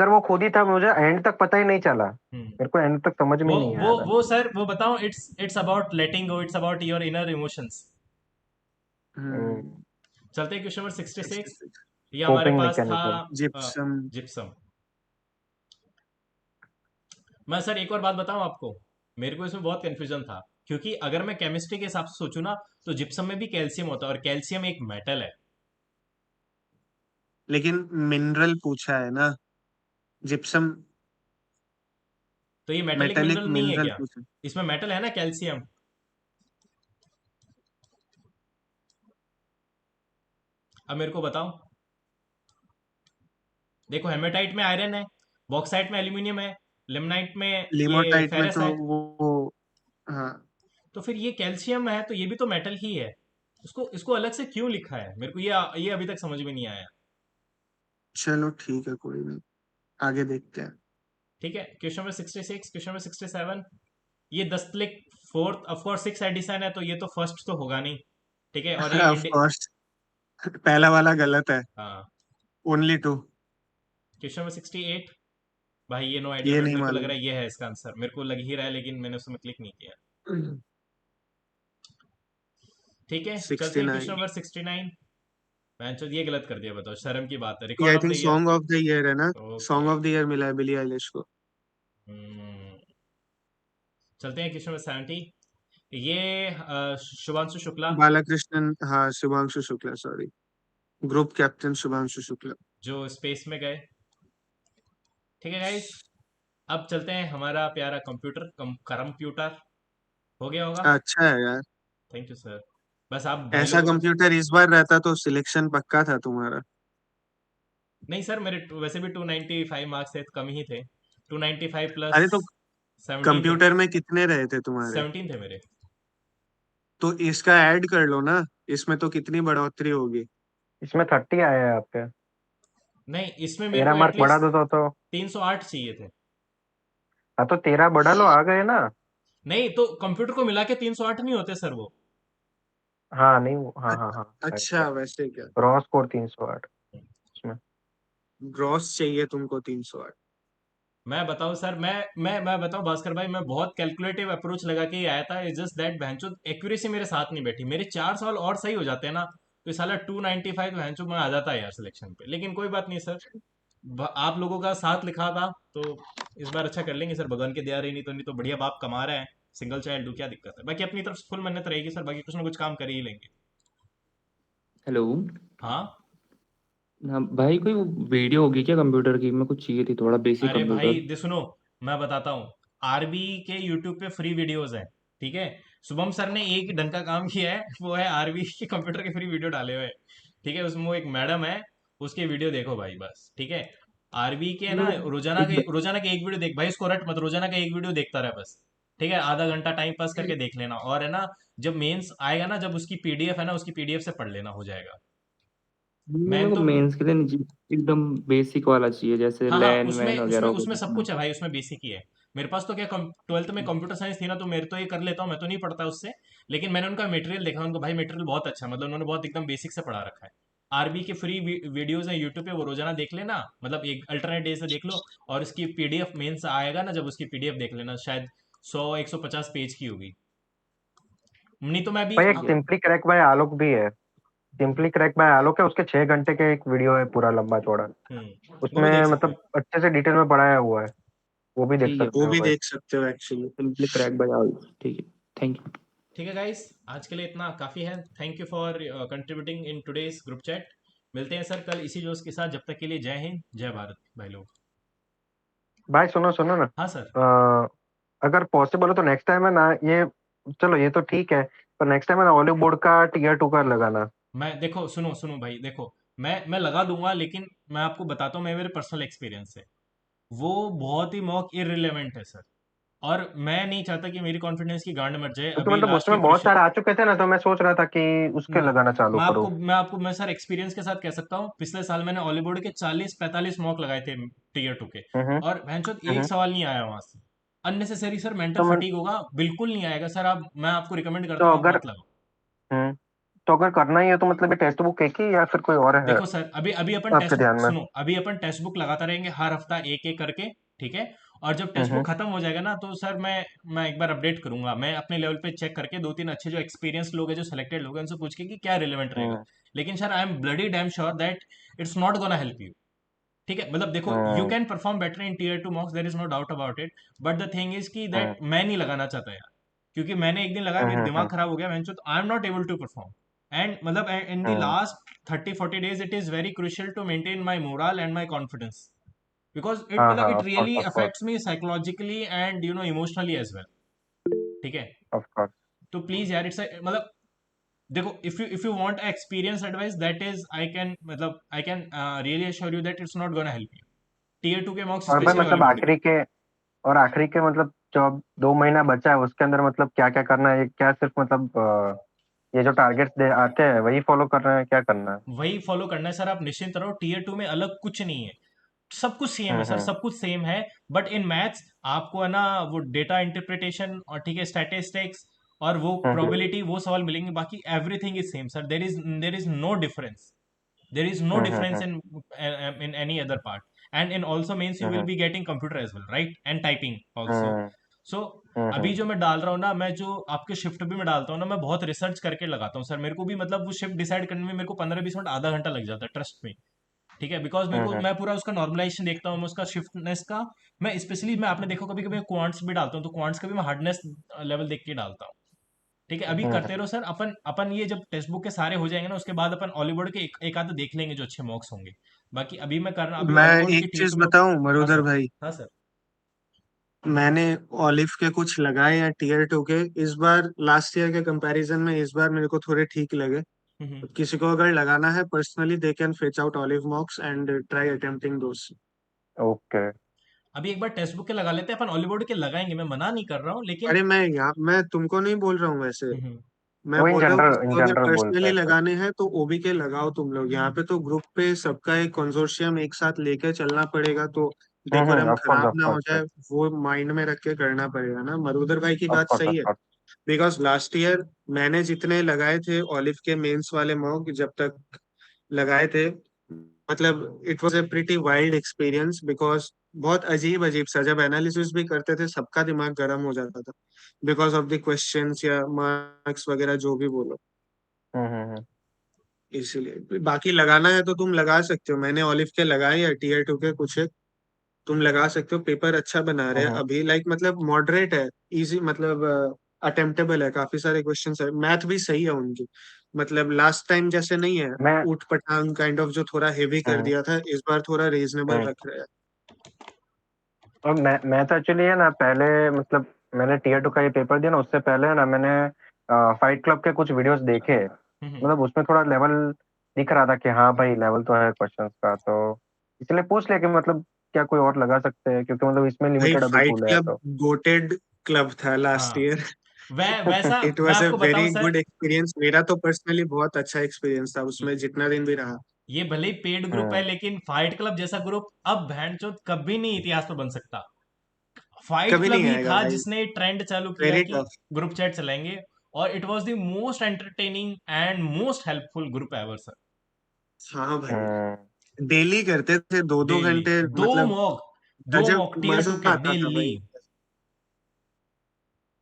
वो खुद ही था, मुझे एंड तक पता ही नहीं चला। हम्म। मेरे को एंड तक समझ में वो ही नहीं वो आया था। वो सर वो बताओ, it's about letting go, it's about your inner emotions. Hmm. चलते हैं क्वेश्चन नंबर 66। ये हमारे कोपिंग पास था। मैकेनिज्म। जिप्सम। जिप्सम। मैं सर एक और बात बताऊं आपको, मेरे को इसमें बहुत कंफ्यूजन था। क्योंकि अगर मैं केमिस्ट्री के हिसाब से सोचूं ना, तो जिप्सम में भी कैल्शियम होता है और कैल्शियम एक मेटल है। लेकिन मिनरल पूछा है ना, जिप्सम तो ये मेटेलिक मेटेलिक मिनरल नहीं है मिनरल क्या? पूछा। इसमें मेटल है ना, कैल्शियम। अब मेरे को बताओ। देखो हेमेटाइट में आयरन है, बॉक्साइट में एल्यूमिनियम है, लिमनाइट में ये लिमोटाइट में फेरस तो है। हाँ। तो फिर ये कैल्शियम है तो ये भी तो मेटल ही है। उसको इसको अलग से क्यों लिखा है, मेरे को ये अभी तक समझ में नहीं आया। चलो ठीक है, कोई नहीं, आगे देखते हैं। ठीक है, क्वेश्चन नंबर 66, क्वेश्चन नंबर 67। ये दस्तलिक fourth, of course six edition है तो ये तो फर्स्ट तो होगा नहीं। ठीक है, और ये ऑफ कोर्स, पहला वाला गलत है। हाँ। Only two. Question number 68। भाई ये नो आइडिया, ये बट नहीं मेरे को लग मालूम। रहा है ये है इसका आंसर, मेरे को लग ही रहा है लेकिन मैंने उसमें क्लिक नहीं किया। ठीक है, चलते सिक्सटी हैं क्वेश्चन नाइन नंबर 69। मैंने ये गलत कर दिया, बताओ, शर्म की बात है, ये record I of the think year. Song of the year है ना, okay. Song of the year मिला है बिली आइलिश को। चलते हैं क्वेश्चन नंबर 70। ये शुभांशु शुक्ला, बालाकृष्णन, हाँ Shubhanshu Shukla, sorry, group captain Shubhanshu Shukla. जो स्पेस में गए। ठीक है गाइस। अब चलते हैं हमारा प्यारा कंप्यूटर कंप्यूटर। हो गया होगा। अच्छा है यार, थैंक यू सर। बस आप भाई ऐसा लोग। कंप्यूटर इस बार रहता तो सिलेक्शन पक्का था तुम्हारा। नहीं सर, मेरे वैसे भी 295 मार्क्स थे तो कम ही थे। 295 प्लस अरे तो 17 थे। कंप्यूटर में कितने रहे थे तुम्हारे? 17 थे मेरे। तो इसका ऐड कर लो ना, इसमें तो कितनी बढ़ोतरी होगी। इसमें 30 आया है आपके। नहीं, इसमें मेरे 13 को मार्क बढ़ा एटलीस्ट दो तो। 308 चाहिए थे। हाँ तो 13 बढ़ा लो, आ गए ना। नहीं तो कंप्यूटर को मिला के 308 नहीं होते सर वो। हाँ नहीं हाँ हाँ हाँ राइट अच्छा, राइट। वैसे क्या? रॉ स्कोर 308 उसमें। ग्रॉस चाहिए तुमको 308? मैं बताऊं सर, मैं बताऊं भास्कर भाई, मैं बहुत कैलकुलेटिव अप्रोच लगा के ही आया था। इट्स जस्ट दैट बहनचोद एक्यूरेसी मेरे साथ नहीं बैठी। मेरे 4 सवाल और सही हो जाते हैं ना, तो ये साला 295 भैंचो मैं आ जाता है यार सिलेक्शन पे, लेकिन कोई बात नहीं सर, आप लोगों का साथ लिखा था तो इस बार अच्छा कर लेंगे सर, भगवान की दया रही, नहीं तो बढ़िया बाप कमा रहे हैं, सिंगल चाइल्ड हूँ, क्या दिक्कत है, बाकी अपनी तरफ से फुल मन्नत रहेगी सर, बाकी कुछ ना कुछ काम कर ही लेंगे। हेलो। हाँ। हाँ भाई, कोई वीडियो होगी क्या कंप्यूटर की? मैं कुछ चाहिए थी, थोड़ा बेसिक अरे भाई कंप्यूटर। दे सुनो, मैं बताता हूँ, आरबी के यूट्यूब पे फ्री वीडियोस हैं, ठीक है। शुभम सर ने एक ढंग का काम किया है, वो है आरबी के कंप्यूटर के फ्री वीडियो डाले हुए हैं, ठीक है। उसमें वो एक मैडम है, उसके वीडियो देखो भाई बस, ठीक है। आरबी के ना मतलब रोजाना के एक वीडियो देख भाई, इसको रट मत, रोजाना का एक वीडियो देखता रहे बस, ठीक है, आधा घंटा टाइम पास करके देख लेना, और है ना, जब मेंस आएगा ना, जब उसकी पीडीएफ है ना, उसकी पीडीएफ से पढ़ लेना, हो जाएगा। मेरे मैन को तो मेंस के लिए नहीं, एकदम बेसिक वाला चाहिए, जैसे हाँ हाँ, लैन वैन उसमें वगैरह उसमें हो उसमें सब गया। कुछ है भाई, उसमें बेसिक ही है। मेरे पास तो क्या, 12th में कंप्यूटर साइंस थी ना, तो मेरे तो ये कर लेता हूँ, मैं तो नहीं पढ़ता उससे, लेकिन मैंने उनका मटेरियल देखा, उनका भाई मटेरियल बहुत अच्छा है, मतलब उन्होंने बहुत एकदम बेसिक से पढ़ा रखा है। आरबी के फ्री वीडियोस हैं यूट्यूब पे, वो रोजाना देख लेना, मतलब एक अल्टरनेट डे से देख लो, और उसकी पीडीएफ मेन से आएगा ना, जब उसकी पीडीएफ देख लेना, शायद 100-150 पेज की होगी, नहीं तो मैं भी भाई एक ठीक है। सिंपली क्रैक बाय आलोक भी है, सिंपली क्रैक बाय आलोक है, उसके 6 घंटे के एक वीडियो है पूरा लंबा चौड़ा, वो भी उसमें देख सकते हो। मतलब अच्छे से डिटेल में पढ़ाया हुआ है, वो भी देख ठीक है, सकते वो हो भी भाई। देख सकते हो actually. Simply crack by all. ठीक है, थैंक यू। ठीक है गाइस, आज के लिए इतना काफ़ी है, thank you for contributing in today's group chat. मिलते हैं सर कल इसी जोश के साथ, जब तक के लिए जय हिंद जय भारत भाई लोग। भाई सुनो सुनो ना, हाँ सर। अगर पॉसिबल हो तो नेक्स्ट टाइम है ना ये, चलो ये तो ठीक है, पर नेक्स्ट टाइम है ना ऑलिव बोर्ड का टीयर 2 का लगाना। मैं देखो, सुनो सुनो भाई, देखो, मैं लगा दूंगा, लेकिन मैं आपको बताता हूँ, मैं मेरे पर्सनल एक्सपीरियंस से, वो बहुत ही मॉक इररिलेवेंट है सर, और मैं नहीं चाहता कि मेरी कॉन्फिडेंस की गांड मर जाए क्योंकि अभी मतलब लास्ट के उसमें बहुत क्वेश्चन। सारे आ चुके थे ना, तो मैं सोच रहा था कि उसके नहीं, लगाना चालू करूँ। मैं सर एक्सपीरियंस के साथ कह सकता हूँ, पिछले साल मैंने ऑलीबोर्ड के 40-45 मॉक लगाए थे टीयर 2 के, हम्म और भैंचोद एक हम्म। सवाल नहीं आया वहां से। अननेसेसरी सर मेंटल तो मैं फटीग होगा, बिल्कुल नहीं आएगा सर, आप, मैं आपको रिकमेंड तो करता हूँ, आप अगर मत लगाओ। हम्म तो अगर करना ही है तो मतलब ये टेक्स्ट बुक एक ही या फिर कोई और है देखो सर, अभी अभी अपन आपके टेस्ट बुक ध्यान में? सुनो, अभी अपन टेक्स्ट बुक लगाता रहेंगे हर हफ्ता एक एक करके, ठीक है। और जब टेक्स्ट बुक हम्म खत्म हो जाएगा ना, तो सर मैं एक बार अपडेट करूंगा, मैं अपने लेवल पे चेक करके दो तीन अच्छे जो एक्सपीरियंस लोग हैं, जो सेलेक्टेड लोग हैं, उनसे पूछ के कि क्या रिलेवेंट रहेगा। हम्म लेकिन sir I am bloody damn sure that it's not gonna help you, ठीक है। मतलब देखो, you hmm can perform better in tier 2 mocks, there is no doubt about it, but the thing is कि hmm that मैं नहीं लगाना चाहता यार, क्योंकि मैंने एक दिन लगाया, मेरा दिमाग हम्म। खराब हो गया, मैं I am not able to perform, and मतलब in the hmm, last 30-40 days it is very crucial to maintain my morale and my confidence, because it हाँ मतलब हाँ, it of course really of course affects me psychologically and emotionally as well, ठीक है। Of course. तो please यार, it's मतलब, देखो, if you want experience advice, that is I can, मतलब I can really assure you that it's not gonna help you, tier 2 के marks और भाई स्पेशली मतलब हॉलीवुड के। आखिरी के मतलब जो अब 2 महीना बचा है उसके अंदर मतलब क्या क्या करना है, क्या सिर्फ मतलब ये जो टारगेट्स दे आते हैं वही फॉलो करना है, क्या करना है? वही फॉलो करना है सर, आप निश्चिंत रहो, टीयर 2 में अलग कुछ नहीं है, सब कुछ सेम है सर, हम्म। सब कुछ सेम है। बट इन मैथ्स आपको है ना, वो डेटा इंटरप्रिटेशन और ठीक है स्टैटिस्टिक्स और वो हम्म प्रोबेबिलिटी, वो सवाल मिलेंगे, बाकी everything is same sir, there is no difference, there is no difference hmm. in any other part, and in also means you will hmm be getting computer as well, right, and typing also. Hmm So अभी हम्म जो मैं डाल रहा हूँ ना, मैं जो आपके शिफ्ट भी मैं डालता हूँ ना, मैं बहुत रिसर्च करके लगाता हूँ सर, मेरे को भी मतलब वो शिफ्ट डिसाइड करने में मेरे को 15-20 मिनट आधा घंटा लग जाता है, ट्रस्ट में, ठीक है, बिकॉज मेरे को, हम्म मैं पूरा उसका नॉर्मलाइजेशन देखता हूँ, मैं उसका शिफ्टनेस का, मैं स्पेशली, मैं आपने देखो कभी कभी क्वांट्स भी डालता हूँ, तो क्वांट्स का भी मैं हार्डनेस लेवल देख के डालता हूँ, ठीक है। अभी हम्म। करते रहो सर, अपन अपन ये जब टेक्स्ट बुक के सारे हो जाएंगे ना, उसके बाद अपन ऑलीवुड के एक आध देख लेंगे जो अच्छे मॉक्स होंगे, बाकी अभी मैं करना, अभी मैं ऑलीवुड की एक टीयर चीज 2 में। बताऊं हाँ मरुधर सर। भाई, हाँ सर। मैंने ऑलिव के कुछ लगाए हैं टीयर 2 के इस बार, लास्ट ईयर के कंपैरिजन में इस बार मेरे को थोड़े ठीक लगे। हम्म। किसी को अगर लगाना है personally, they can fetch out olive मॉक्स and try attempting those. Okay. अभी एक बार टेक्स्ट बुक के लगा लेते हैं अपन, ऑलीवुड के लगाएंगे, मैं मना नहीं कर रहा हूँ, लेकिन अरे मैं तुमको नहीं बोल रहा हूँ वैसे, हम्म। मैं वो बोल रहा हूँ इन किसी को अगर जनरल बोलते पर्सनली हैं सर। लगाने हैं तो ओबी के लगाओ तुम लोग, यहाँ पे तो ग्रुप पे सबका एक कंसोर्शियम एक साथ लेके चलना पड़ेगा, तो डेकोरम ऑफ कोर्स खराब ऑफ ना हो कोर्स जाए, वो माइंड में रख के करना पड़ेगा ना। मरुधर भाई की ऑफ बात कोर्स सही ऑफ है, कोर्स। बिकॉज लास्ट ईयर मैंने जितने लगाए थे ऑलिव के मेंस वाले मॉक जब तक लगाए थे, मतलब it was a pretty wild experience, because बहुत अजीब अजीब सा जब एनालिसिस भी करते थे सबका दिमाग गर्म हो जाता था, बिकॉज ऑफ द क्वेश्चंस या मार्क्स वगैरह जो भी बोलो। हम्म। इसीलिए बाकी लगाना है तो तुम लगा सकते हो, मैंने ऑलिव के लगाए है टीयर 2 के कुछ एक, तुम लगा सकते हो, पेपर अच्छा बना रहे हैं हम्म। अभी, लाइक मतलब मॉडरेट है, इजी मतलब अटेम्प्टेबल है, काफी सारे क्वेश्चंस है, मैथ भी सही है उनकी, मतलब लास्ट टाइम जैसे नहीं है मैं ऊट पटांग काइंड ऑफ जो थोड़ा हेवी कर हम्म दिया था, इस बार थोड़ा रीजनेबल हम्म। रख रहे हैं। और मैं तो एक्चुअली है ना पहले मतलब मैंने टीयर 2 का ये पेपर दिया ना, उससे पहले है ना मैंने फाइट क्लब के कुछ वीडियोस देखे। हम्म। मतलब उसमें थोड़ा लेवल दिख रहा था कि हाँ भाई लेवल तो है क्वेश्चंस का, तो इसलिए पूछ लिया कि मतलब क्या कोई और लगा सकते हैं, क्योंकि मतलब इसमें भाई लिमिटेड अभी फाइट खुले हैं क्लब तो। गोटेड क्लब था लास्ट हाँ, ईयर। वैसा इट मैं वाज अ आपको बताऊं वेरी सर, गुड एक्सपीरियंस, मेरा तो पर्सनली बहुत अच्छा एक्सपीरियंस था उसमें जितना दिन भी रहा। ये भले ही पेड ग्रुप है हम्म लेकिन फाइट क्लब जैसा ग्रुप अब भैंचोद कभी नहीं इतिहास में बन सकता। फाइट कभी क्लब नहीं ही आएगा था भाई, जिसने ट्रेंड चालू किया वेरी कि टफ। ग्रुप चैट चलाएंगे, और it was the most entertaining and most helpful group ever sir. हाँ भाई, हम्म डेली करते थे 2-2 घंटे, डेली दो मतलब मॉक, दो गजब मॉक टीयर मजा 2 के आता था डेली।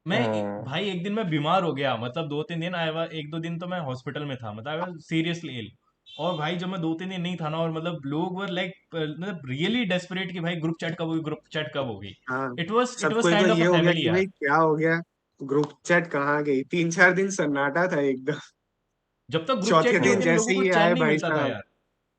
भाई। हम्म। भाई एक दिन मैं बीमार हो गया, मतलब 2-3 दिन आया, एक दो दिन तो मैं हॉस्पिटल में था, मतलब आई वाज सीरियसली इल। और भाई जब मैं 2-3 दिन नहीं था ना, और मतलब लोग वर लाइक मतलब रियली डेस्परेट कि भाई ग्रुप चैट कब होगी, ग्रुप चैट कब होगी। हाँ, इट वाज सबको एक बार काइंड ऑफ ये अ हो गया फैमिली कि यार। भाई क्या हो गया, ग्रुप चैट कहाँ गई, 3-4 दिन सन्नाटा था एकदम। जब तक ग्रुप चैट चौथे नहीं दिन होती ना, हम्म जैसे लोगों को ही चैन आए नहीं भाई मिलता था साहब, यार।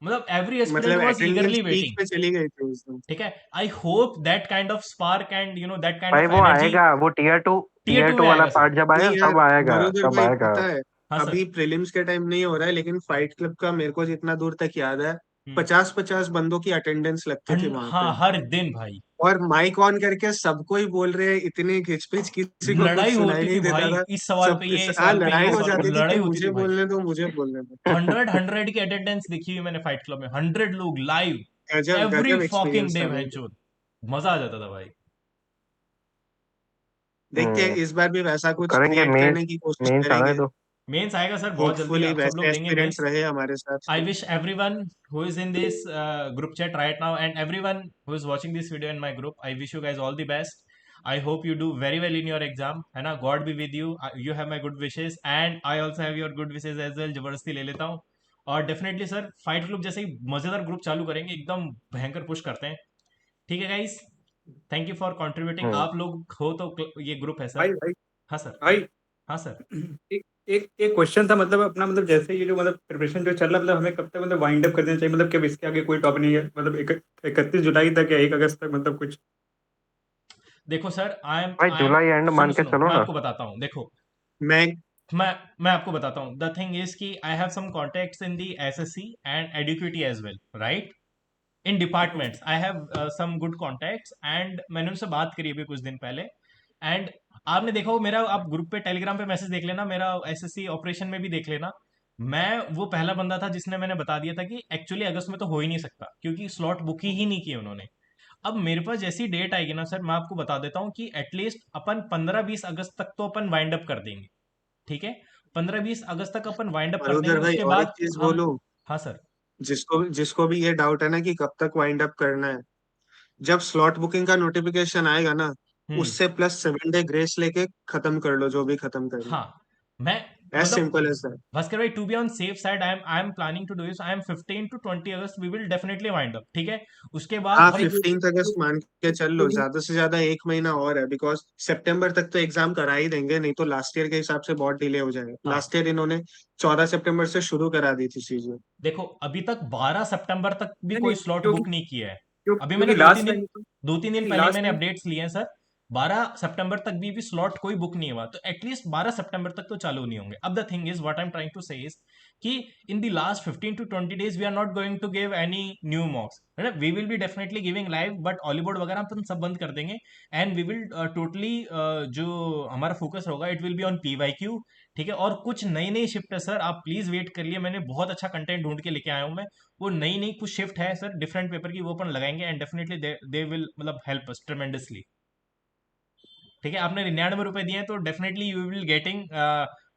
मतलब एवरी एस्पिरेंट मतलब वाज अटेंडेंस ईगरली पीक वेटिंग। पे चली गई थी उस दिन। ठीक है, I hope that kind of spark and that kind भाई ऑफ वो एनर्जी आएगा, वो टीयर टीयर टू टू में वाला आएगा सर। पार्ट जब नहीं आएगा यार, तब आएगा, बरोबर तब भाई, आएगा। पता है हाँ सर। अभी प्रीलिम्स के टाइम नहीं हो रहा है, लेकिन फाइट क्लब का मेरे को जितना दूर तक याद है, हम्म। 50-50 बंदों की अटेंडेंस लगती थी वहां हाँ, पे, हर दिन भाई और माइक ऑन करके सबको ही बोल रहे हैं, इतनी खिचपिच किसी को कुछ लड़ाई सुनाई होती थी नहीं देता भाई, था। इस सवाल पे ये, इस हाँ, सवाल पे ये, लड़ाई इस हो सवाल पे जाती थी कि लड़ाई होती थी मुझे भाई। बोलने दो, मुझे बोलने दो। 100 की अटेंडेंस देखी हुई मैंने फाइट क्लब में, 100 लोग लाइव, गजब एवरी गजब फॉकिंग एक्सपीरियंस डे था भाई। भैंचोद। मजा आ जाता था भाई। देखते हैं हम्म। इस बार भी वैसा कुछ करेंगे क्रिएट मेंस, करने की कोशिश मेंस आना है करेंगे, तो। मेंस आएगा सर बहुत जल्दी, होपफुली आप सब वैसे लोग देंगे एस्पिरेंट्स मेंस। रहे हमारे साथ। I wish everyone who is in this group chat right now and everyone who is watching this video in my group, I wish you guys all the best. I hope you do very well in your exam, है ना? God be with you. You have my good wishes and I also have your good wishes as well. जबरदस्ती ले लेता हूँ। और definitely sir fight club जैसे ही मजेदार group चालू करेंगे, एकदम भयंकर पुश करते हैं। ठीक है guys, thank you for contributing. Hmm. आप लोग हो तो ये ग्रुप है भाई सर। भाई हाँ सर। भाई हाँ सर। एक एक एक क्वेश्चन था, मतलब अपना मतलब जैसे ये जो मतलब प्रिपरेशन जो चल रहा है, मतलब हमें कब तक मतलब वाइंड अप कर देना चाहिए, मतलब कि अब इसके आगे कोई टॉप नहीं है, मतलब 31 जुलाई तक या 1 अगस्त तक, मतलब कुछ। देखो सर, भाई आई एम जुलाई एंड सुनो मान के सुनो चलो मैं ना। आपको बताता हूँ, देखो। मैं मैं मैं आपको बताता हूँ, द थिंग इज कि I have some contacts in the SSC and एडुकेटी as well, right? In departments I have some good contacts and मैंने उनसे बात करी अभी कुछ दिन पहले। एंड आपने देखा हो मेरा, आप ग्रुप पे टेलीग्राम पे मैसेज देख लेना, मेरा एसएससी ऑपरेशन में भी देख लेना। मैं वो पहला बंदा था जिसने मैंने बता दिया था कि एक्चुअली अगस्त में तो हो ही नहीं सकता, क्योंकि स्लॉट बुक ही नहीं किए उन्होंने। अब मेरे पास जैसी डेट आएगी ना सर, मैं आपको बता देता हूँ कि एटलीस्ट अपन 15-20 अगस्त तक तो अपन वाइंड अप कर देंगे। ठीक है, 15-20 अगस्त तक अपन वाइंड अप कर देंगे, मरुधर भाई, उसके और एक बाद चीज हम। बोलूं, हाँ सर। जिसको जिसको भी ये डाउट है ना कि कब तक वाइंड अप करना है, जब स्लॉट बुकिंग का नोटिफिकेशन आएगा ना, हम्म। उससे +7 डे ग्रेस लेके खत्म कर लो जो भी खत्म करना, हाँ, मैं एज मतलब सिंपल एज दैट। भास्कर भाई, to be on safe side, I am planning to do this. I am 15 to 20 August we will definitely wind up, ठीक है? उसके बाद हाँ, भाई जो 15 अगस्त जो मान के चल जो लो, भी ज्यादा से ज्यादा 1 महीना और है, बिकॉज सितंबर तक तो एग्जाम करा ही देंगे, नहीं तो लास्ट ईयर के हिसाब से बहुत डिले हो जाएगा, हाँ, लास्ट ईयर इन्होंने 14 सितंबर से शुरू करा दी थी चीजें। देखो अभी तक 12 सितंबर तक भी नहीं कोई नहीं, स्लॉट क्योंकि बुक नहीं किया है। अभी मैंने क्योंकि दो तीन लास्ट दिन टाइम, दो तीन दिन नहीं पहले लास्ट मैंने टाइम, अपडेट्स लिए हैं सर। 12 सितंबर तक भी स्लॉट कोई बुक नहीं हुआ, तो एटलीस्ट 12 सितंबर तक तो चालू नहीं होंगे। अब the thing is what I am trying to say is कि in the last 15 to 20 days we are not going to give any new mocks, है ना? We will be definitely giving live, but Hollywood वगैरह अपन सब बंद कर देंगे। And we will totally जो हमारा फोकस होगा, it will be on PYQ. ठीक है, और कुछ नई नई शिफ्ट है सर, आप प्लीज वेट कर लिए, मैंने बहुत अच्छा कंटेंट ढूंढ के लेके आया हूँ मैं। वो नई नई कुछ शिफ्ट है सर डिफरेंट पेपर की, वो अपन लगाएंगे एंड डेफिनेटली दे विल मतलब हेल्प अस ट्रेमेंडसली। ठीक है, आपने 99 रुपए दिए हैं तो definitely you will getting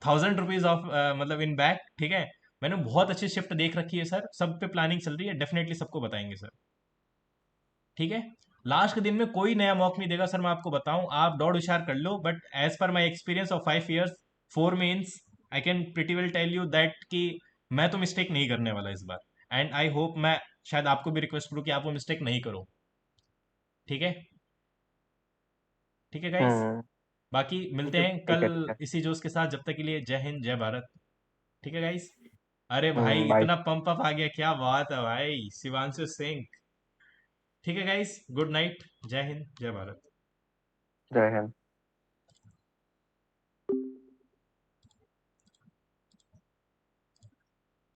1000 rupees of मतलब इन बैक। ठीक है, मैंने बहुत अच्छी शिफ्ट देख रखी है सर, सब पे प्लानिंग चल रही है, डेफिनेटली सबको बताएंगे सर। ठीक है, लास्ट के दिन में कोई नया मौका नहीं देगा सर, मैं आपको बताऊं, आप दौड़ होशियार कर लो, but as per my experience of 5 years 4 mains, I can pretty well tell you that कि मैं तो मिस्टेक नहीं करने वाला इस बार, एंड आई होप मैं शायद आपको भी रिक्वेस्ट करूँ कि आप वो मिस्टेक नहीं करो। ठीक है, ठीक है गाइस। हम्म। बाकी मिलते हैं ठीक कल है, ठीक है। इसी जोश के साथ, जब तक के लिए जय हिंद जय भारत। ठीक है गाइस। अरे भाई बाय। इतना पंप अप आ गया, क्या बात है भाई, शिवांशु सिंह। ठीक है गाइस, गुड नाइट, जय हिंद जय भारत। जय हिंद।